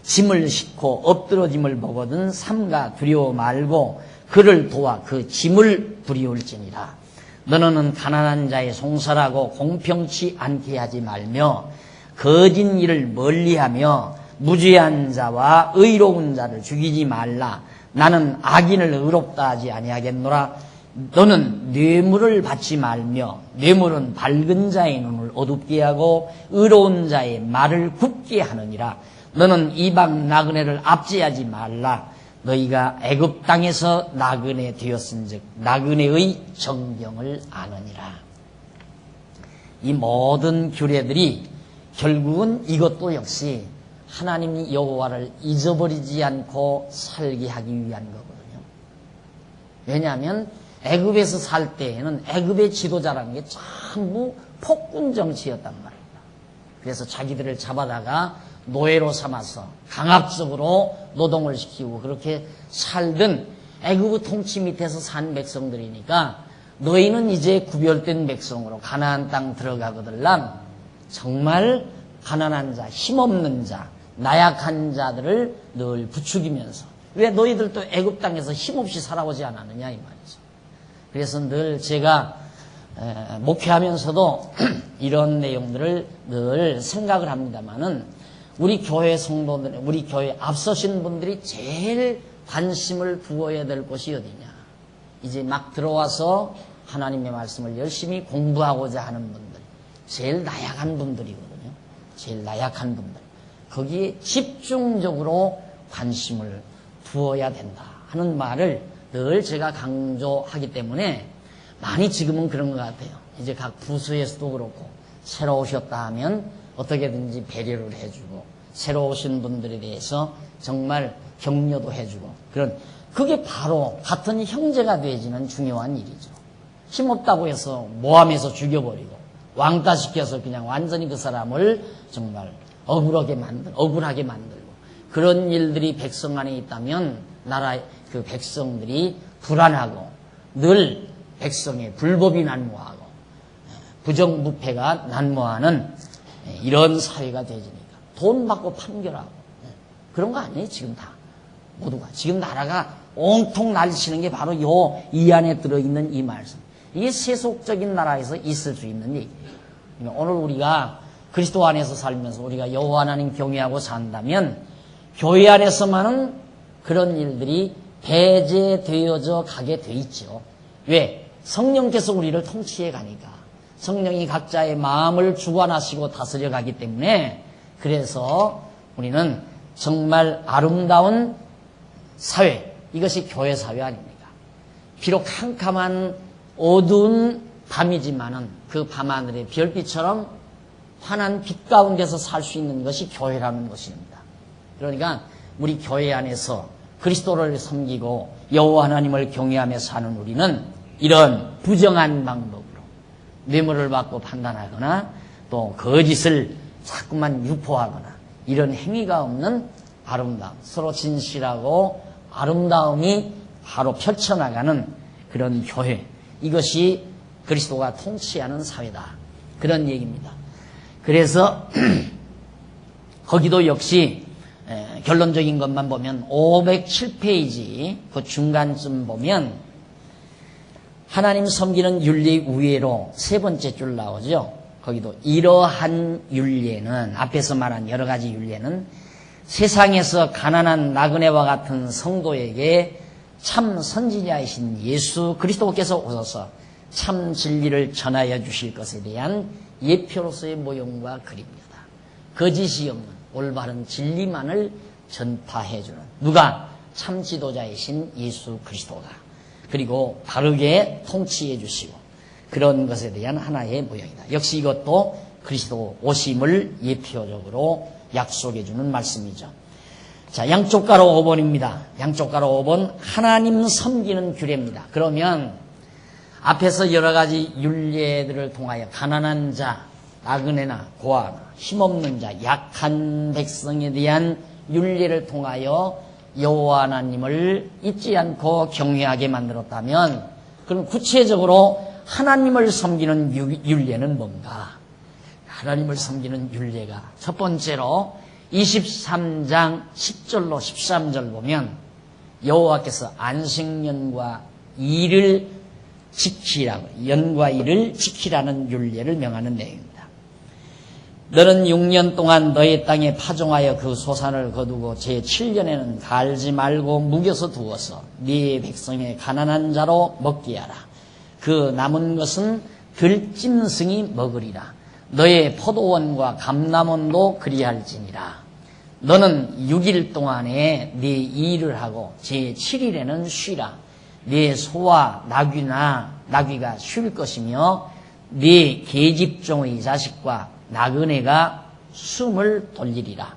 짐을 싣고 엎드러짐을 보거든 삼가 두려워 말고 그를 도와 그 짐을 부리울지니라. 너는 가난한 자의 송사라고 공평치 않게 하지 말며 거짓 일을 멀리하며 무죄한 자와 의로운 자를 죽이지 말라. 나는 악인을 의롭다 하지 아니하겠노라. 너는 뇌물을 받지 말며 뇌물은 밝은 자의 눈을 어둡게 하고 의로운 자의 말을 굽게 하느니라. 너는 이방 나그네를 압제하지 말라. 너희가 애굽 땅에서 나그네 되었은즉 나그네의 정병을 아느니라. 이 모든 규례들이 결국은 이것도 역시 하나님 여호와를 잊어버리지 않고 살게 하기 위한 거거든요. 왜냐하면 애굽에서 살 때에는 애굽의 지도자라는 게 전부 폭군 정치였단 말입니다. 그래서 자기들을 잡아다가 노예로 삼아서 강압적으로 노동을 시키고 그렇게 살던 애굽의 통치 밑에서 산 백성들이니까 너희는 이제 구별된 백성으로 가나안 땅 들어가거들랑 정말 가난한 자, 힘없는 자, 나약한 자들을 늘 부추기면서 왜 너희들도 애굽 땅에서 힘없이 살아오지 않았느냐 이 말이죠. 그래서 늘 제가 목회하면서도 이런 내용들을 늘 생각을 합니다만은 우리 교회 성도들, 우리 교회 앞서신 분들이 제일 관심을 두어야 될 곳이 어디냐. 이제 막 들어와서 하나님의 말씀을 열심히 공부하고자 하는 분들, 제일 나약한 분들이거든요. 제일 나약한 분들. 거기에 집중적으로 관심을 두어야 된다 하는 말을 늘 제가 강조하기 때문에 많이 지금은 그런 것 같아요. 이제 각 부서에서도 그렇고 새로 오셨다 하면 어떻게든지 배려를 해주고 새로 오신 분들에 대해서 정말 격려도 해주고 그게 바로 같은 형제가 되어지는 중요한 일이죠. 힘없다고 해서 모함해서 죽여버리고 왕따시켜서 그냥 완전히 그 사람을 정말 억울하게 만들고 그런 일들이 백성 안에 있다면 나라의 그 백성들이 불안하고 늘 백성의 불법이 난무하고 부정부패가 난무하는 이런 사회가 되어지니까 돈 받고 판결하고 그런 거 아니에요. 지금 다 모두가 지금 나라가 온통 날치는 게 바로 이 안에 들어있는 이 말씀. 이게 세속적인 나라에서 있을 수 있는 얘기예요. 그러니까 오늘 우리가 그리스도 안에서 살면서 우리가 여호와 하나님 경외하고 산다면 교회 안에서만은 그런 일들이 배제되어져 가게 돼 있죠. 왜? 성령께서 우리를 통치해 가니까. 성령이 각자의 마음을 주관하시고 다스려 가기 때문에 그래서 우리는 정말 아름다운 사회, 이것이 교회 사회 아닙니까? 비록 캄캄한 어두운 밤이지만은 그 밤하늘의 별빛처럼 환한 빛 가운데서 살 수 있는 것이 교회라는 것입니다. 그러니까 우리 교회 안에서 그리스도를 섬기고 여호와 하나님을 경외하며 사는 우리는 이런 부정한 방법으로 뇌물을 받고 판단하거나 또 거짓을 자꾸만 유포하거나 이런 행위가 없는 아름다움, 서로 진실하고 아름다움이 바로 펼쳐나가는 그런 교회, 이것이 그리스도가 통치하는 사회다, 그런 얘기입니다. 그래서 거기도 역시 결론적인 것만 보면 507페이지 그 중간쯤 보면 하나님 섬기는 윤리 우회로 세 번째 줄 나오죠. 거기도 이러한 윤례는, 앞에서 말한 여러 가지 윤례는 세상에서 가난한 나그네와 같은 성도에게 참 선지자이신 예수 그리스도께서 오셔서 참 진리를 전하여 주실 것에 대한 예표로서의 모형과 그림이다. 거짓이 없는 올바른 진리만을 전파해 주는 누가? 참 지도자이신 예수 그리스도가. 그리고 바르게 통치해 주시고 그런 것에 대한 하나의 모형이다. 역시 이것도 그리스도 오심을 예표적으로 약속해 주는 말씀이죠. 자, 양쪽 가로 5번입니다. 양쪽 가로 5번 하나님 섬기는 규례입니다. 그러면 앞에서 여러 가지 율례들을 통하여 가난한 자, 나그네나 고아나 힘없는 자, 약한 백성에 대한 율례를 통하여 여호와 하나님을 잊지 않고 경외하게 만들었다면 그럼 구체적으로 하나님을 섬기는 율례는 뭔가? 하나님을 섬기는 율례가 첫 번째로 23장 10절로 13절 보면 여호와께서 안식년과 일을 지키라고, 연과 일을 지키라는 율례를 명하는 내용입니다. 너는 6년 동안 너의 땅에 파종하여 그 소산을 거두고 제7년에는 갈지 말고 묵여서 두어서 네 백성의 가난한 자로 먹게 하라. 그 남은 것은 들짐승이 먹으리라. 너의 포도원과 감람원도 그리할지니라. 너는 6일 동안에 네 일을 하고 제7일에는 쉬라. 네 소와 나귀가 쉴 것이며 네 계집종의 자식과 나그네가 숨을 돌리리라.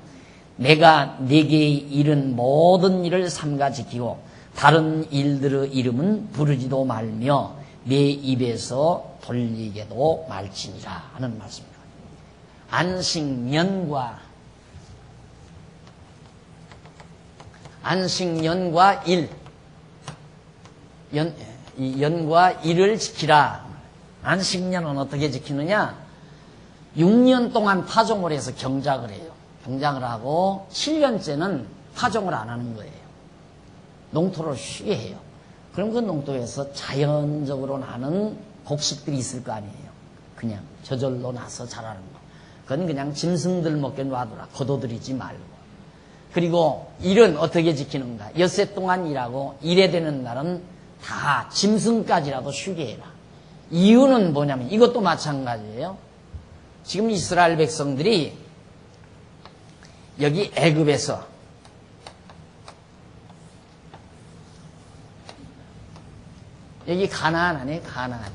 내가 네게 이른 모든 일을 삼가 지키고 다른 일들의 이름은 부르지도 말며 내 입에서 돌리게도 말지니라 하는 말씀입니다. 안식년과 일, 연과 일을 지키라. 안식년은 어떻게 지키느냐? 6년 동안 파종을 해서 경작을 해요. 경작을 하고 7년째는 파종을 안 하는 거예요. 농토를 쉬게 해요. 그럼 그 농토에서 자연적으로 나는 곡식들이 있을 거 아니에요. 그냥 저절로 나서 자라는 거. 그건 그냥 짐승들 먹게 놔두라. 거둬들이지 말고. 그리고 일은 어떻게 지키는가? 엿새 동안 일하고 일에 되는 날은 다 짐승까지라도 쉬게 해라. 이유는 뭐냐면 이것도 마찬가지예요. 지금 이스라엘 백성들이 여기 애굽에서 여기 가나안 아니에요? 가나안.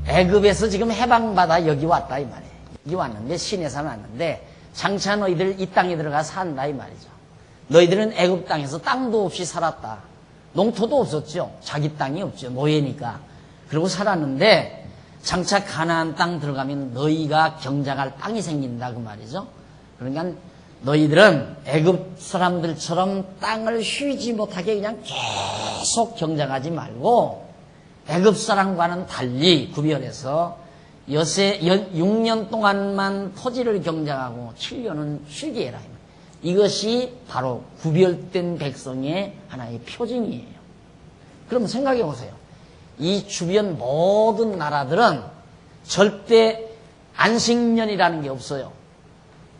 애굽에서 지금 해방받아 여기 왔다 이 말이에요. 여기 왔는데 시내산 왔는데 장차 너희들 이 땅에 들어가 산다 이 말이죠. 너희들은 애굽 땅에서 땅도 없이 살았다. 농토도 없었죠. 자기 땅이 없죠. 노예니까. 그러고 살았는데 장차 가나안 땅 들어가면 너희가 경작할 땅이 생긴다 그 말이죠. 그러니까 너희들은 애굽 사람들처럼 땅을 쉬지 못하게 그냥 계속 경작하지 말고 애굽 사람과는 달리 구별해서 6년 동안만 토지를 경작하고 7년은 쉬게 해라. 이것이 바로 구별된 백성의 하나의 표징이에요. 그럼 생각해 보세요. 이 주변 모든 나라들은 절대 안식년이라는 게 없어요.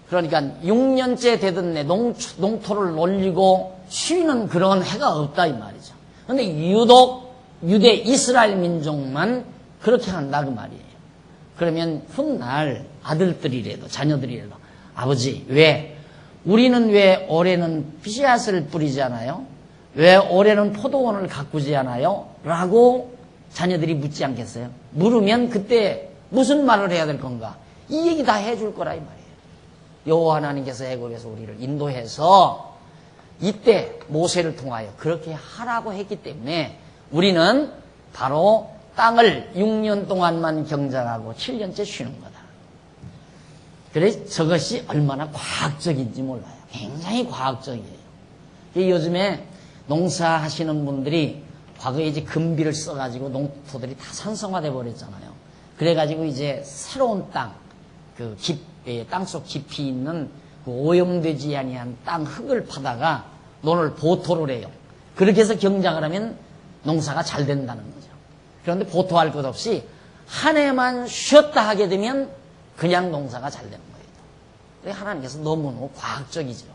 그러니까 6년째 되던 내 농토를 놀리고 쉬는 그런 해가 없다 이 말이죠. 그런데 유독 유대 이스라엘 민족만 그렇게 한다 그 말이에요. 그러면 훗날 아들들이라도 자녀들이라도 아버지 우리는 왜 올해는 씨앗을 뿌리지 않아요? 왜 올해는 포도원을 가꾸지 않아요? 라고 자녀들이 묻지 않겠어요? 물으면 그때 무슨 말을 해야 될 건가? 이 얘기 다 해줄 거라 이 말이에요. 여호와 하나님께서 애굽에서 우리를 인도해서 이때 모세를 통하여 그렇게 하라고 했기 때문에 우리는 바로 땅을 6년 동안만 경작하고 7년째 쉬는 거다. 그래서 저것이 얼마나 과학적인지 몰라요. 굉장히 과학적이에요. 요즘에 농사하시는 분들이 과거에 이제 금비를 써가지고 농토들이 다 산성화돼 버렸잖아요. 그래가지고 이제 새로운 땅, 땅속 깊이 있는 그 오염되지 아니한 땅 흙을 파다가 논을 보토를 해요. 그렇게 해서 경작을 하면 농사가 잘 된다는 거죠. 그런데 보토할 것 없이 한 해만 쉬었다 하게 되면 그냥 농사가 잘 되는 거예요. 하나님께서 너무너무 과학적이죠.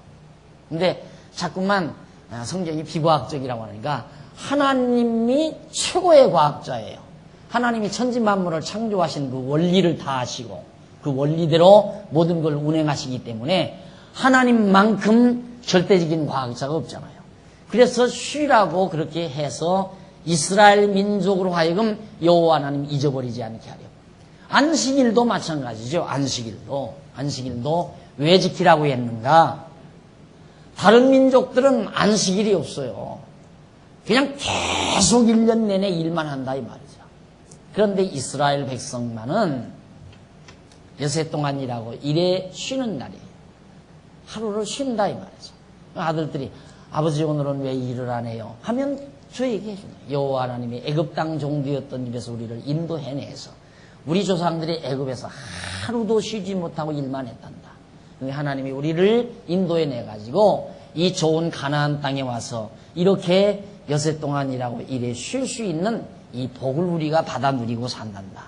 근데 자꾸만 성경이 비과학적이라고 하니까 하나님이 최고의 과학자예요. 하나님이 천지 만물을 창조하신 그 원리를 다 아시고 그 원리대로 모든 걸 운행하시기 때문에 하나님만큼 절대적인 과학자가 없잖아요. 그래서 쉬라고 그렇게 해서 이스라엘 민족으로 하여금 여호와 하나님 잊어버리지 않게 하려고. 안식일도 마찬가지죠. 안식일도 왜 지키라고 했는가? 다른 민족들은 안식일이 없어요. 그냥 계속 1년 내내 일만 한다 이 말이죠. 그런데 이스라엘 백성만은 여세 동안 일하고 일에 쉬는 날이에요. 하루를 쉰다 이 말이죠. 아들들이 아버지 오늘은 왜 일을 안 해요? 하면 저에게 해준다. 여호와 하나님이 애굽 땅 종되었던 입에서 우리를 인도해내서 우리 조상들이 애굽에서 하루도 쉬지 못하고 일만 했단다. 하나님이 우리를 인도해내가지고 이 좋은 가나안 땅에 와서 이렇게 여세 동안 일하고 일에 쉴 수 있는 이 복을 우리가 받아 누리고 산단다.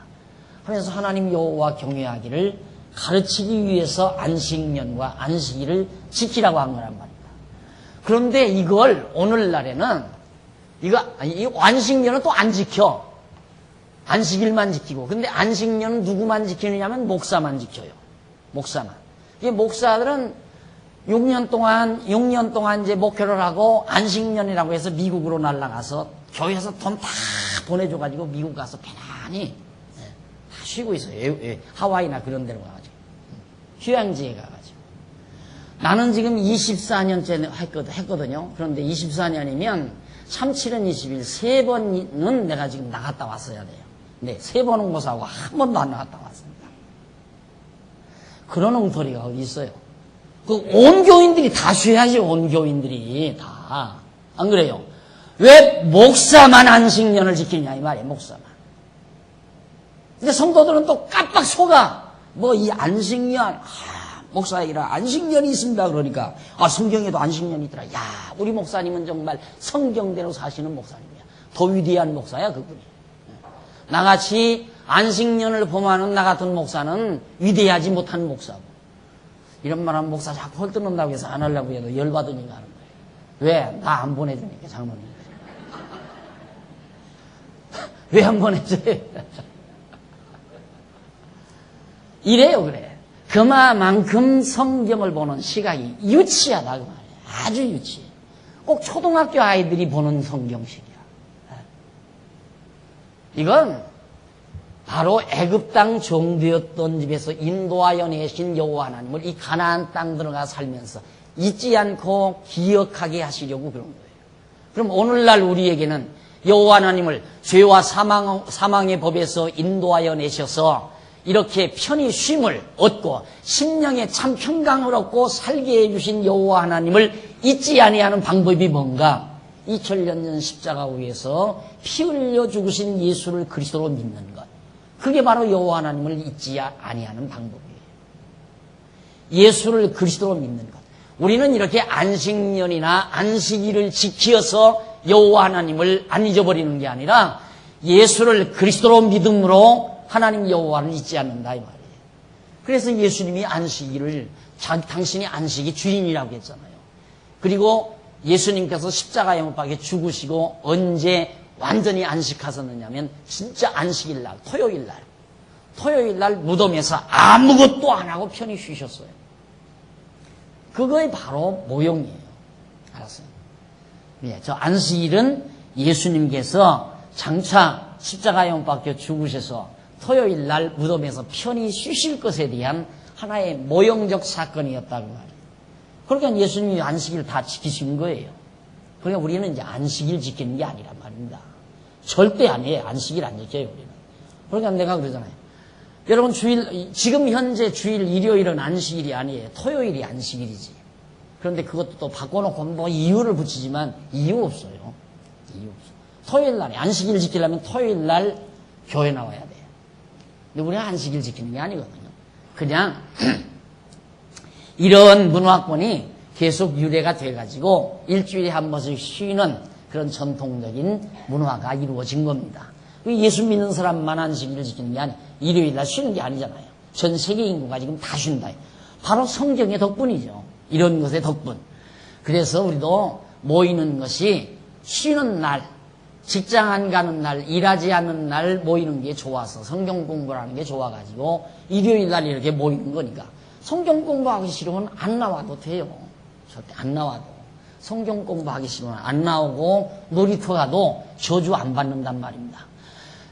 하면서 하나님 여호와 경외하기를 가르치기 위해서 안식년과 안식일을 지키라고 한 거란 말입니다. 그런데 이걸 오늘날에는 이 안식년은 또 안 지켜. 안식일만 지키고. 근데 안식년은 누구만 지키느냐면 목사만 지켜요. 목사만. 이 목사들은 6년 동안 이제 목회를 하고 안식년이라고 해서 미국으로 날아가서 교회에서 돈 다 보내줘가지고 미국 가서 편안히 다 쉬고 있어요. 하와이나 그런 데로 가가지고. 휴양지에 가가지고. 나는 지금 24년째 했거든요. 그런데 24년이면 37년 20일 3번은 내가 지금 나갔다 왔어야 돼요. 네, 3번 홍보사하고 한 번도 안 나갔다 왔습니다. 그런 엉터리가 어디 있어요? 그 온 교인들이 다 쉬어야지, 온 교인들이 다. 안 그래요? 왜 목사만 안식년을 지키냐 이 말이에요, 목사만. 근데 성도들은 또 깜빡 속아. 뭐 이 안식년, 목사이라 안식년이 있습니다. 그러니까 성경에도 안식년이 있더라. 야, 우리 목사님은 정말 성경대로 사시는 목사님이야. 더 위대한 목사야 그분이. 나같이 안식년을 범하는 나 같은 목사는 위대하지 못한 목사고. 이런 말하면 목사 자꾸 헐뜯는다고 해서 안 하려고 해도 열받으니까 하는 거예요. 왜? 나 안 보내주니까 장로님. 왜 안 보내줘요? 이래요, 그래. 그만큼 성경을 보는 시각이 유치하다 그 말이에요. 아주 유치해. 꼭 초등학교 아이들이 보는 성경식이야. 이건 바로 애굽 땅 종되었던 집에서 인도하여 내신 여호와 하나님을 이 가나안 땅 들어가 살면서 잊지 않고 기억하게 하시려고 그런 거예요. 그럼 오늘날 우리에게는 여호와 하나님을 죄와 사망의 법에서 인도하여 내셔서 이렇게 편히 쉼을 얻고 심령에 참 평강을 얻고 살게 해주신 여호와 하나님을 잊지 아니하는 방법이 뭔가? 2000년 전 십자가 위에서 피 흘려 죽으신 예수를 그리스도로 믿는 것. 그게 바로 여호와 하나님을 잊지 아니하는 방법이에요. 예수를 그리스도로 믿는 것. 우리는 이렇게 안식년이나 안식일을 지키어서 여호와 하나님을 안 잊어버리는 게 아니라 예수를 그리스도로 믿음으로 하나님 여호와를 잊지 않는다 이 말이에요. 그래서 예수님이 안식일을 당신이 안식이 주인이라고 했잖아요. 그리고 예수님께서 십자가에 못 박혀 죽으시고 언제 완전히 안식하셨느냐면 진짜 안식일 날, 토요일 날 무덤에서 아무것도 안 하고 편히 쉬셨어요. 그거에 바로 모형이에요. 알았어요? 예, 저 안식일은 예수님께서 장차 십자가에 못 박혀 죽으셔서 토요일 날 무덤에서 편히 쉬실 것에 대한 하나의 모형적 사건이었다고 말이에요. 그러니까 예수님이 안식일 다 지키신 거예요. 그러니까 우리는 이제 안식일 지키는 게 아니란 말입니다. 절대 아니에요. 안식일 안 지켜요, 우리는. 그러니까 내가 그러잖아요. 여러분 지금 현재 주일 일요일은 안식일이 아니에요. 토요일이 안식일이지. 그런데 그것도 또 바꿔놓고 뭐 이유를 붙이지만 이유 없어요. 이유 없어. 토요일 날에 안식일 지키려면 토요일 날 교회 나와야 돼요. 근데 우리가 안식일 지키는 게 아니거든요. 그냥 이런 문화권이 계속 유래가 돼가지고 일주일에 한 번씩 쉬는 그런 전통적인 문화가 이루어진 겁니다. 예수 믿는 사람만 안식일을 지키는 게 아니에요. 일요일 날 쉬는 게 아니잖아요. 전 세계 인구가 지금 다 쉰다. 바로 성경의 덕분이죠. 이런 것의 덕분. 그래서 우리도 모이는 것이 쉬는 날, 직장 안 가는 날, 일하지 않는 날 모이는 게 좋아서 성경 공부를 하는 게 좋아가지고 일요일 날 이렇게 모이는 거니까 성경 공부하기 싫으면 안 나와도 돼요. 절대 안 나와도. 성경 공부하기 싫으면 안 나오고 놀이터 가도 저주 안 받는단 말입니다.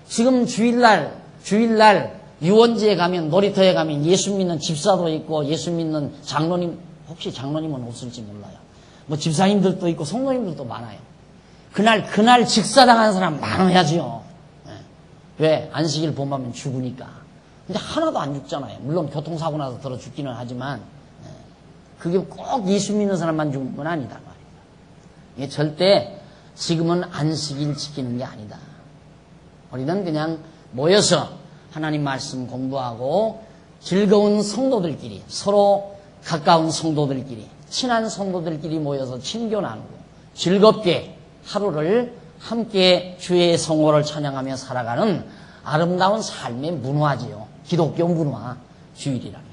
지금 주일날 유원지에 가면 놀이터에 가면 예수 믿는 집사도 있고 예수 믿는 장로님, 혹시 장로님은 없을지 몰라요. 뭐 집사님들도 있고 성도님들도 많아요. 그날 직사당한 사람 많아야죠. 왜? 안식일 범하면 죽으니까. 근데 하나도 안 죽잖아요. 물론 교통사고 나서 들어 죽기는 하지만 그게 꼭 예수 믿는 사람만 죽는 건 아니다 말이에요. 이게 절대 지금은 안식일 지키는 게 아니다. 우리는 그냥 모여서 하나님 말씀 공부하고 즐거운 성도들끼리, 서로 가까운 성도들끼리, 친한 성도들끼리 모여서 친교 나누고 즐겁게 하루를 함께 주의 성호를 찬양하며 살아가는 아름다운 삶의 문화지요. 기독교 문화, 주일이라는 게.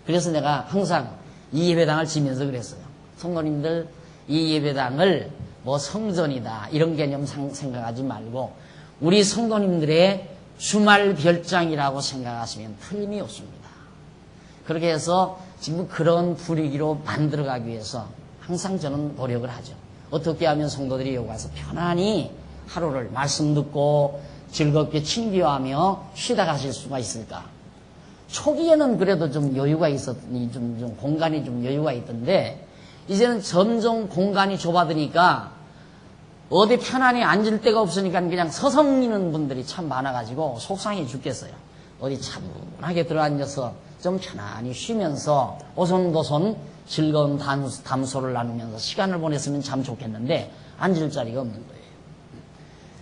그래서 내가 항상 이 예배당을 지면서 그랬어요. 성도님들 이 예배당을 뭐 성전이다 이런 개념 생각하지 말고 우리 성도님들의 주말 별장이라고 생각하시면 틀림이 없습니다. 그렇게 해서 지금 그런 분위기로 만들어가기 위해서 항상 저는 노력을 하죠. 어떻게 하면 성도들이 여기 와서 편안히 하루를 말씀 듣고 즐겁게 친교하며 쉬다 가실 수가 있을까? 초기에는 그래도 좀 여유가 있었더니 좀 공간이 좀 여유가 있던데 이제는 점점 공간이 좁아드니까 어디 편안히 앉을 데가 없으니까 그냥 서성이는 분들이 참 많아가지고 속상해 죽겠어요. 어디 차분하게 들어앉아서 좀 편안히 쉬면서 오손도손 즐거운 담소를 나누면서 시간을 보냈으면 참 좋겠는데 앉을 자리가 없는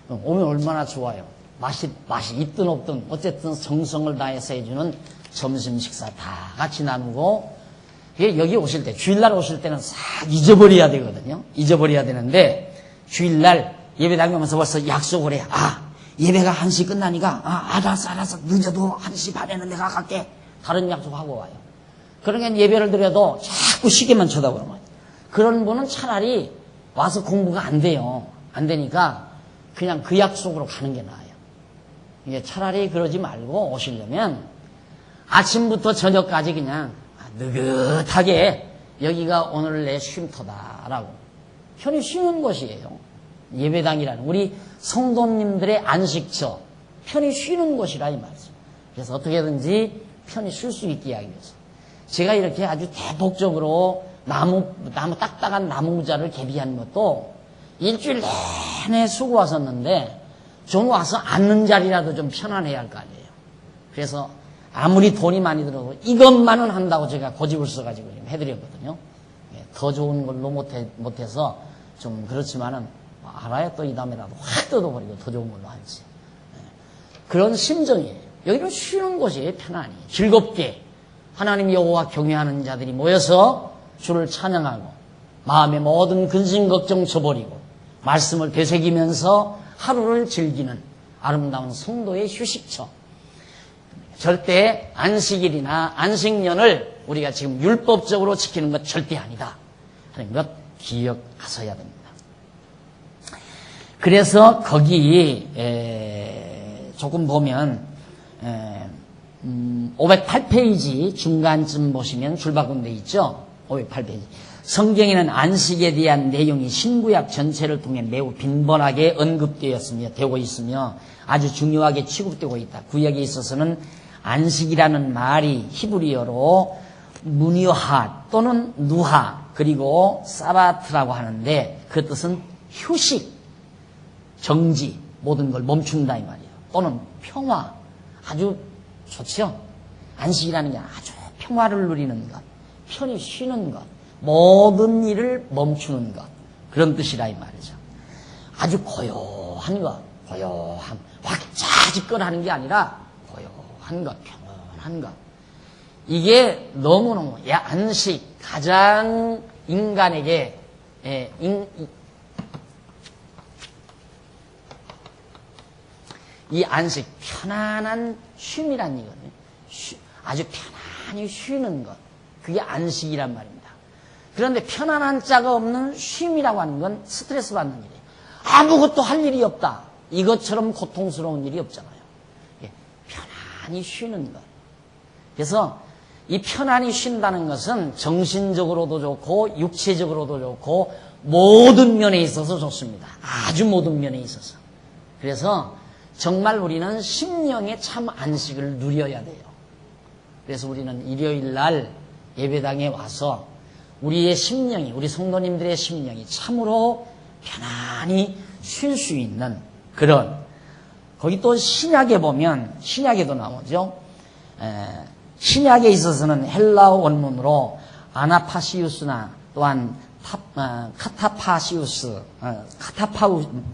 거예요. 오면 얼마나 좋아요. 맛이 있든 없든 어쨌든 정성을 다해서 해주는 점심 식사 다 같이 나누고, 여기 오실 때, 주일날 오실 때는 싹 잊어버려야 되거든요. 잊어버려야 되는데, 주일날 예배당에 오면서 벌써 약속을 해요. 예배가 1시 끝나니까, 알았어. 늦어도 1시 반에는 내가 갈게. 다른 약속하고 와요. 그러니까 예배를 드려도 자꾸 시계만 쳐다보는 그런 분은 차라리 와서 공부가 안 돼요. 안 되니까 그냥 그 약속으로 가는 게 나아요. 이게 차라리 그러지 말고 오시려면 아침부터 저녁까지 그냥 느긋하게 여기가 오늘 내 쉼터다라고 편히 쉬는 곳이에요. 예배당이라는 우리 성도님들의 안식처, 편히 쉬는 곳이라 이 말이죠. 그래서 어떻게든지 편히 쉴 수 있게 하기 위해서 제가 이렇게 아주 대폭적으로 나무 딱딱한 나무 의자를 개비한 것도 일주일 내내 수고하셨는데 좀 와서 앉는 자리라도 좀 편안해야 할 거 아니에요. 그래서 아무리 돈이 많이 들어도 이것만은 한다고 제가 고집을 써가지고 좀 해드렸거든요. 더 좋은 걸로 못해서 좀 그렇지만은 알아야 또 이 다음에라도 확 뜯어버리고 더 좋은 걸로 할지. 그런 심정이에요. 여기는 쉬는 곳이에요. 편안히 즐겁게 하나님 여호와 경외하는 자들이 모여서 주를 찬양하고 마음의 모든 근심 걱정 저버리고 말씀을 되새기면서 하루를 즐기는 아름다운 성도의 휴식처. 절대 안식일이나 안식년을 우리가 지금 율법적으로 지키는 것 절대 아니다 하는 것 기억하셔야 됩니다. 그래서 거기 조금 보면 508페이지 중간쯤 보시면 줄바꿈 돼 있죠. 508페이지. 성경에는 안식에 대한 내용이 신구약 전체를 통해 매우 빈번하게 되고 있으며 아주 중요하게 취급되고 있다. 구약에 있어서는 안식이라는 말이 히브리어로 무니하 또는 누하 그리고 사바트라고 하는데 그 뜻은 휴식, 정지, 모든 걸 멈춘다 이 말이에요. 또는 평화, 아주 좋죠. 안식이라는 게 아주 평화를 누리는 것, 편히 쉬는 것, 모든 일을 멈추는 것, 그런 뜻이라 이 말이죠. 아주 고요한 것, 확 자지껄하는 게 아니라 고요한 것, 평온한 것. 이게 너무너무 안식, 가장 인간에게 이 안식, 편안한 쉼이란 이거든요. 아주 편안히 쉬는 것, 그게 안식이란 말입니다. 그런데 편안한 자가 없는 쉼이라고 하는 건 스트레스 받는 일이에요. 아무것도 할 일이 없다. 이것처럼 고통스러운 일이 없잖아요. 편안히 쉬는 것. 그래서 이 편안히 쉰다는 것은 정신적으로도 좋고 육체적으로도 좋고 모든 면에 있어서 좋습니다. 아주 모든 면에 있어서. 그래서 정말 우리는 심령의 참 안식을 누려야 돼요. 그래서 우리는 일요일 날 예배당에 와서 우리의 심령이, 우리 성도님들의 심령이 참으로 편안히 쉴 수 있는 그런, 거기 또 신약에 보면, 신약에도 나오죠. 신약에 있어서는 헬라어 원문으로 아나파시우스나 또한 카타파시우스,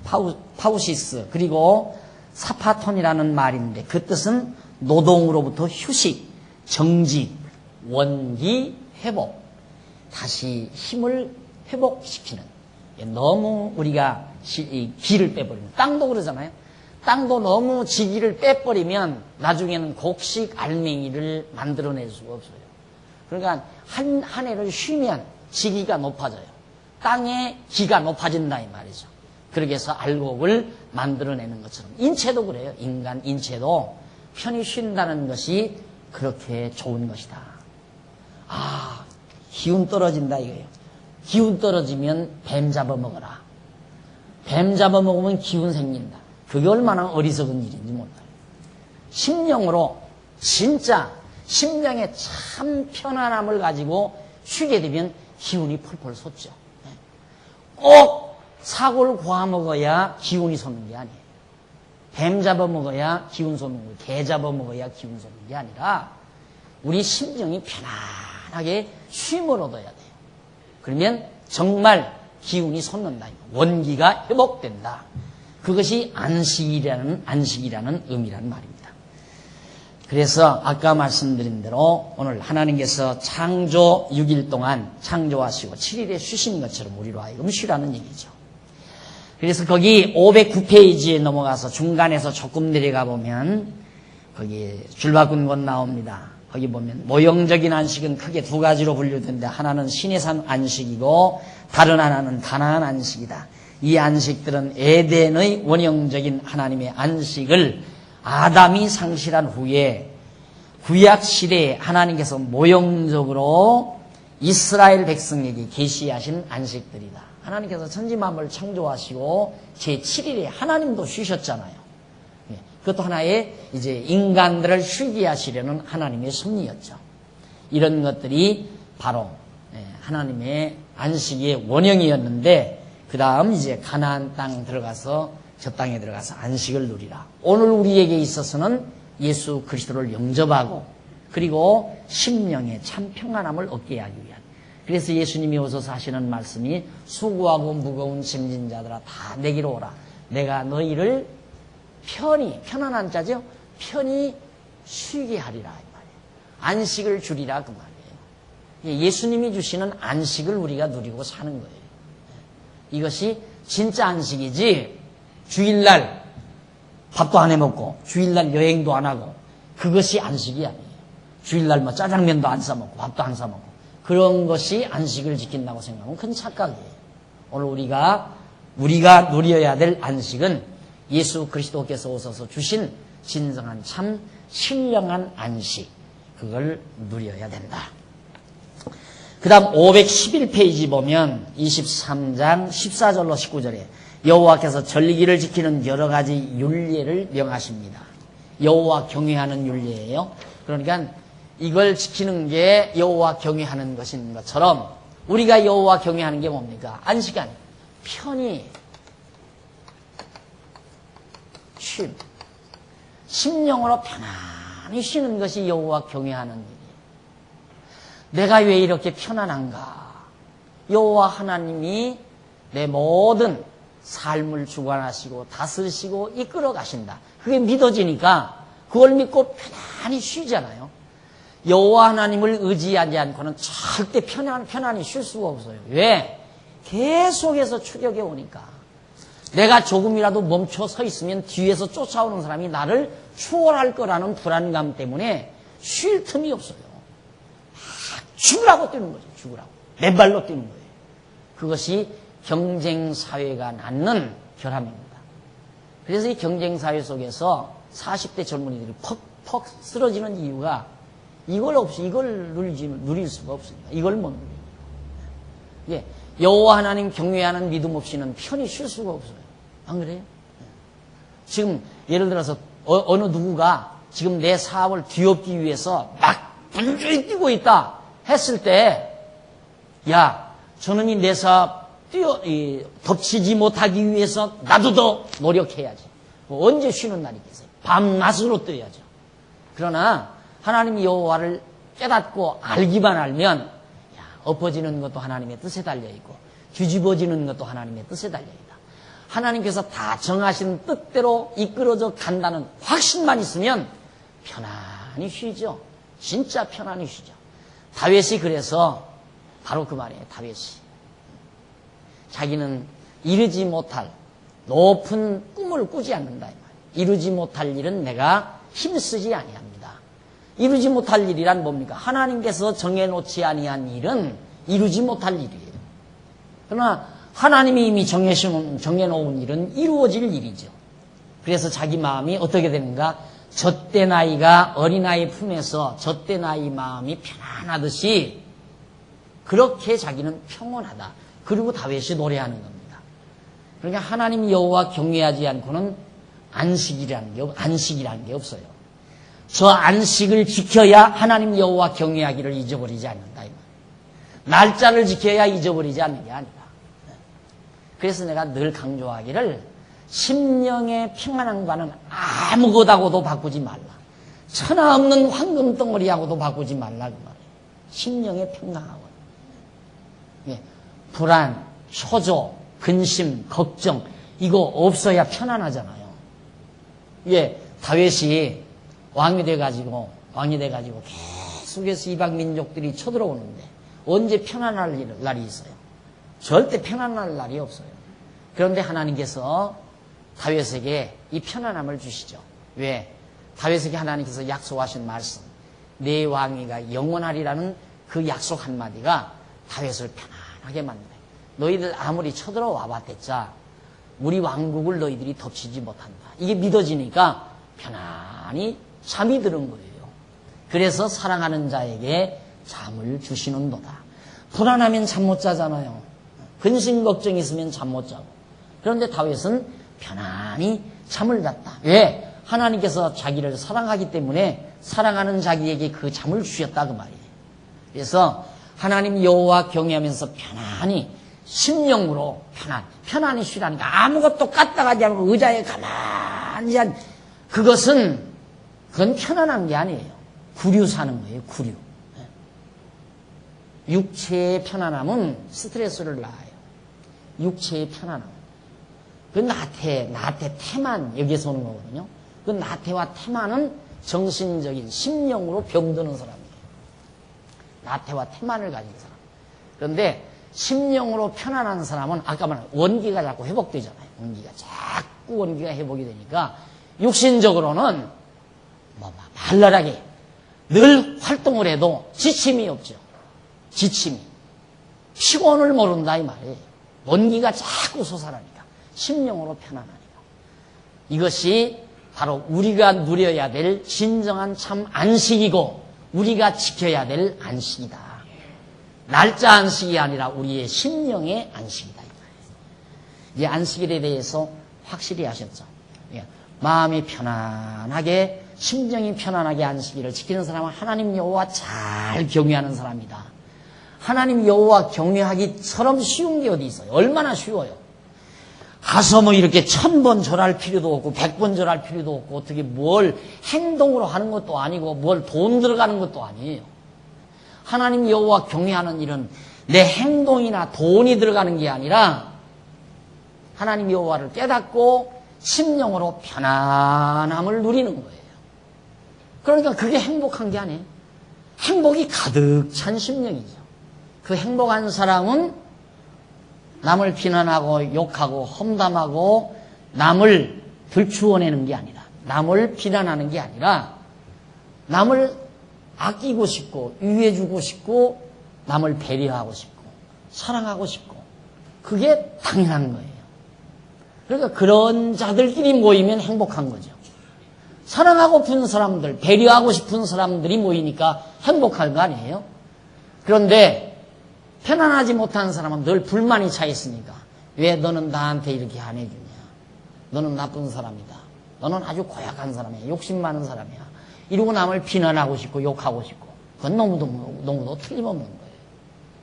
카타파우시스, 그리고 사파톤이라는 말인데 그 뜻은 노동으로부터 휴식, 정지, 원기, 회복, 다시 힘을 회복시키는. 너무 우리가 기를 빼버리면, 땅도 그러잖아요. 땅도 너무 지기를 빼버리면 나중에는 곡식 알맹이를 만들어낼 수가 없어요. 그러니까 한 해를 쉬면 지기가 높아져요. 땅의 기가 높아진다 이 말이죠. 그렇게 해서 알곡을 만들어내는 것처럼 인체도 그래요. 인간 인체도 편히 쉰다는 것이 그렇게 좋은 것이다. 기운 떨어진다 이거예요. 기운 떨어지면 뱀 잡아먹어라. 뱀 잡아먹으면 기운 생긴다. 그게 얼마나 어리석은 일인지 몰라요. 심령으로 진짜 심령에 참 편안함을 가지고 쉬게 되면 기운이 펄펄 솟죠. 꼭 사골 구워 먹어야 기운이 솟는 게 아니에요. 뱀 잡아 먹어야 기운 솟는 거예요. 개 잡아 먹어야 기운 솟는 게 아니라 우리 심정이 편안하게 쉼을 얻어야 돼요. 그러면 정말 기운이 솟는다. 원기가 회복된다. 그것이 안식이라는 의미라는 말입니다. 그래서 아까 말씀드린 대로 오늘 하나님께서 창조 6일 동안 창조하시고 7일에 쉬신 것처럼 우리로 하여금 쉬라는 얘기죠. 그래서 거기 509페이지에 넘어가서 중간에서 조금 내려가 보면 거기 줄바꾼 곳 나옵니다. 거기 보면 모형적인 안식은 크게 두 가지로 분류되는데 하나는 신의 산 안식이고 다른 하나는 가나안 안식이다. 이 안식들은 에덴의 원형적인 하나님의 안식을 아담이 상실한 후에 구약 시대에 하나님께서 모형적으로 이스라엘 백성에게 계시하신 안식들이다. 하나님께서 천지만물을 창조하시고 제7일에 하나님도 쉬셨잖아요. 그것도 하나의 이제 인간들을 쉬게 하시려는 하나님의 섭리였죠. 이런 것들이 바로 하나님의 안식의 원형이었는데 그 다음 이제 가나안 땅 들어가서 저 땅에 들어가서 안식을 누리라. 오늘 우리에게 있어서는 예수 그리스도를 영접하고 그리고 심령의 참 평안함을 얻게 하기 위한. 그래서 예수님이 오셔서 하시는 말씀이 수고하고 무거운 짐진 자들아 다 내게로 오라. 내가 너희를 편안한 자죠? 편히 쉬게 하리라. 이 말이에요. 안식을 주리라 그 말이에요. 예수님이 주시는 안식을 우리가 누리고 사는 거예요. 이것이 진짜 안식이지 주일날 밥도 안 해먹고 주일날 여행도 안 하고 그것이 안식이 아니에요. 주일날 뭐 짜장면도 안 싸먹고 밥도 안 싸먹고 그런 것이 안식을 지킨다고 생각하면 큰 착각이에요. 오늘 우리가 누려야 될 안식은 예수 그리스도께서 오셔서 주신 진정한 참 신령한 안식 그걸 누려야 된다. 그 다음 511페이지 보면 23장 14절로 19절에 여호와께서 절기를 지키는 여러 가지 율례를 명하십니다. 여호와 경외하는 율례예요. 그러니까 이걸 지키는 게 여호와 경외하는 것인 것처럼 우리가 여호와 경외하는 게 뭡니까? 안식 아니에요. 편히 쉼. 심령으로 편안히 쉬는 것이 여호와 경외하는 일이에요. 내가 왜 이렇게 편안한가? 여호와 하나님이 내 모든 삶을 주관하시고 다스리시고 이끌어 가신다. 그게 믿어지니까 그걸 믿고 편안히 쉬잖아요. 여호와 하나님을 의지하지 않고는 절대 편안히 쉴 수가 없어요. 왜? 계속해서 추격해 오니까. 내가 조금이라도 멈춰 서 있으면 뒤에서 쫓아오는 사람이 나를 추월할 거라는 불안감 때문에 쉴 틈이 없어요. 죽으라고 뛰는 거죠. 죽으라고. 맨발로 뛰는 거예요. 그것이 경쟁사회가 낳는 결함입니다. 그래서 이 경쟁사회 속에서 40대 젊은이들이 퍽퍽 쓰러지는 이유가 이걸 누릴 수가 없습니다. 이걸 못 누립니다. 예, 여호와 하나님 경외하는 믿음 없이는 편히 쉴 수가 없어요. 안 그래요? 지금 예를 들어서 어느 누구가 지금 내 사업을 뒤엎기 위해서 막 분주히 뛰고 있다 했을 때, 야, 저놈이 내 사업 덮치지 못하기 위해서 나도 더 노력해야지. 언제 쉬는 날이 있겠어요? 밤낮으로 뛰어야죠. 그러나 하나님 여호와를 깨닫고 알기만 알면 엎어지는 것도 하나님의 뜻에 달려있고 뒤집어지는 것도 하나님의 뜻에 달려있다. 하나님께서 다 정하신 뜻대로 이끌어져 간다는 확신만 있으면 편안히 쉬죠. 진짜 편안히 쉬죠. 다윗이 그래서 바로 그 말이에요. 다윗이 자기는 이루지 못할 높은 꿈을 꾸지 않는다. 이 말이에요. 이루지 못할 일은 내가 힘쓰지 아니합니다. 이루지 못할 일이란 뭡니까? 하나님께서 정해놓지 아니한 일은 이루지 못할 일이에요. 그러나 하나님이 이미 정해놓은 일은 이루어질 일이죠. 그래서 자기 마음이 어떻게 되는가? 젖된 아이가 어린아이 품에서 젖된 아이 마음이 편안하듯이 그렇게 자기는 평온하다. 그리고 다윗이 노래하는 겁니다. 그러니까 하나님 여호와 경외하지 않고는 안식이라는 게 없어요. 저 안식을 지켜야 하나님 여호와 경외하기를 잊어버리지 않는다. 이 말. 날짜를 지켜야 잊어버리지 않는 게 아니라. 그래서 내가 늘 강조하기를 심령의 평안함과는 아무것하고도 바꾸지 말라. 천하 없는 황금 덩어리하고도 바꾸지 말라 그 말이에요. 심령의 평강하고. 예, 불안, 초조, 근심, 걱정 이거 없어야 편안하잖아요. 예, 다윗이 왕이 돼가지고 계속해서 이방 민족들이 쳐들어오는데 언제 편안할 날이 있어요? 절대 편안할 날이 없어요. 그런데 하나님께서 다윗에게 이 편안함을 주시죠. 왜? 다윗에게 하나님께서 약속하신 말씀, 내 왕위가 영원하리라는 그 약속 한마디가 다윗을 편안하게 만드네. 너희들 아무리 쳐들어와 봤댔자 우리 왕국을 너희들이 덮치지 못한다. 이게 믿어지니까 편안히 잠이 드는 거예요. 그래서 사랑하는 자에게 잠을 주시는도다. 불안하면 잠 못 자잖아요. 근심 걱정이 있으면 잠 못 자고. 그런데 다윗은 편안히 잠을 잤다. 왜? 하나님께서 자기를 사랑하기 때문에 사랑하는 자기에게 그 잠을 주셨다 그 말이에요. 그래서 하나님 여호와 경외하면서 편안히 심령으로 편안히 쉬라니까. 아무것도 까딱하지 않고 의자에 가만히 그건 편안한 게 아니에요. 구류 사는 거예요. 구류. 육체의 편안함은 스트레스를 낳아요. 육체의 편안함. 그 나태, 태만 여기에서 오는 거거든요. 그 나태와 태만은 정신적인 심령으로 병드는 사람이에요. 나태와 태만을 가진 사람. 그런데 심령으로 편안한 사람은 아까 말한 원기가 자꾸 회복되잖아요. 원기가 회복이 되니까 육신적으로는 발랄하게 늘 활동을 해도 지침이 없죠. 지침이. 피곤을 모른다 이 말이에요. 원기가 자꾸 솟아나니까. 심령으로 편안하니까. 이것이 바로 우리가 누려야 될 진정한 참 안식이고 우리가 지켜야 될 안식이다. 날짜 안식이 아니라 우리의 심령의 안식이다. 이 안식일에 대해서 확실히 하셨죠. 마음이 편안하게 심정이 편안하게 안식일을 지키는 사람은 하나님 여호와 잘 경외하는 사람이다. 하나님 여호와 경외하기처럼 쉬운 게 어디 있어요? 얼마나 쉬워요. 가서 뭐 이렇게 1000번 절할 필요도 없고 100번 절할 필요도 없고 어떻게 뭘 행동으로 하는 것도 아니고 뭘 돈 들어가는 것도 아니에요. 하나님 여호와 경외하는 일은 내 행동이나 돈이 들어가는 게 아니라 하나님 여호와를 깨닫고 심령으로 편안함을 누리는 거예요. 그러니까 그게 행복한 게 아니에요. 행복이 가득 찬 심령이죠. 그 행복한 사람은 남을 비난하고 욕하고 험담하고 남을 들추어내는 게 아니라 남을 비난하는 게 아니라 남을 아끼고 싶고 유해주고 싶고 남을 배려하고 싶고 사랑하고 싶고 그게 당연한 거예요. 그러니까 그런 자들끼리 모이면 행복한 거죠. 사랑하고 싶은 사람들, 배려하고 싶은 사람들이 모이니까 행복할 거 아니에요? 그런데 편안하지 못한 사람은 늘 불만이 차 있으니까 왜 너는 나한테 이렇게 안 해주냐? 너는 나쁜 사람이다. 너는 아주 고약한 사람이야. 욕심 많은 사람이야. 이러고 남을 비난하고 싶고 욕하고 싶고 그건 너무도 틀림없는 거예요.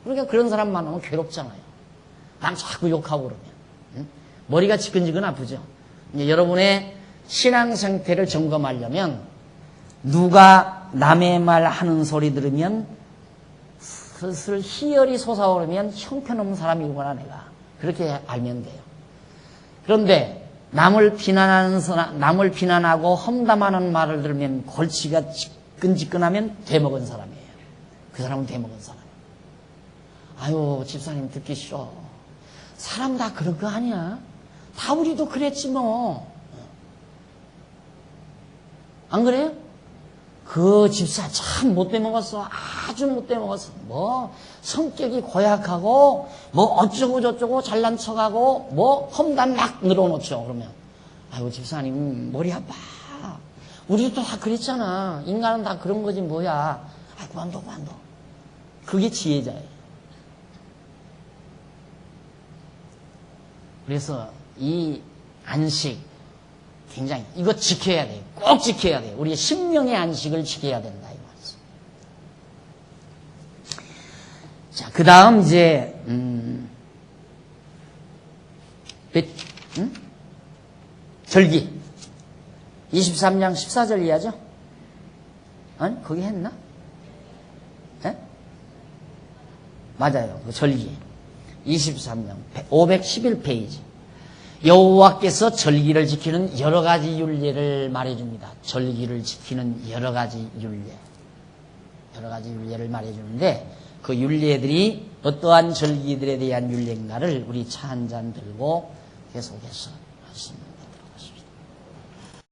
그러니까 그런 사람 만나면 괴롭잖아요. 남 자꾸 욕하고 그러면. 응? 머리가 지끈지끈 아프죠. 이제 여러분의 신앙 상태를 점검하려면 누가 남의 말 하는 소리 들으면 슬슬 희열이 솟아오르면 형편없는 사람이구나 내가. 그렇게 알면 돼요. 그런데 남을 비난하고 험담하는 말을 들으면 골치가 지끈지끈하면 되먹은 사람이에요. 그 사람은 되먹은 사람. 아유 집사님 듣기 싫어. 사람 다 그런 거 아니야? 다 우리도 그랬지 뭐. 안 그래요? 그 집사 참 못돼 먹었어. 아주 못돼 먹었어. 뭐 성격이 고약하고 뭐 어쩌고 저쩌고 잘난 척하고 뭐 험담 막 늘어놓죠. 그러면 아이고 집사님 머리 아파. 우리도 다 그랬잖아. 인간은 다 그런 거지 뭐야. 아 그만둬. 그게 지혜자예요. 그래서 이 안식 굉장히 이거 지켜야 돼요. 꼭 지켜야 돼요. 우리의 심령의 안식을 지켜야 된다 이 말이죠. 자, 그 다음 이제 응? 절기. 23장 14절 이하죠? 아니, 거기 했나? 예? 맞아요. 그 절기. 23장 511페이지. 여호와께서 절기를 지키는 여러 가지 율례를 말해줍니다. 절기를 지키는 여러 가지 율례. 여러 가지 율례를 말해주는데 그 율례들이 어떠한 절기들에 대한 율례인가를 우리 차 한 잔 들고 계속해서 하십니다.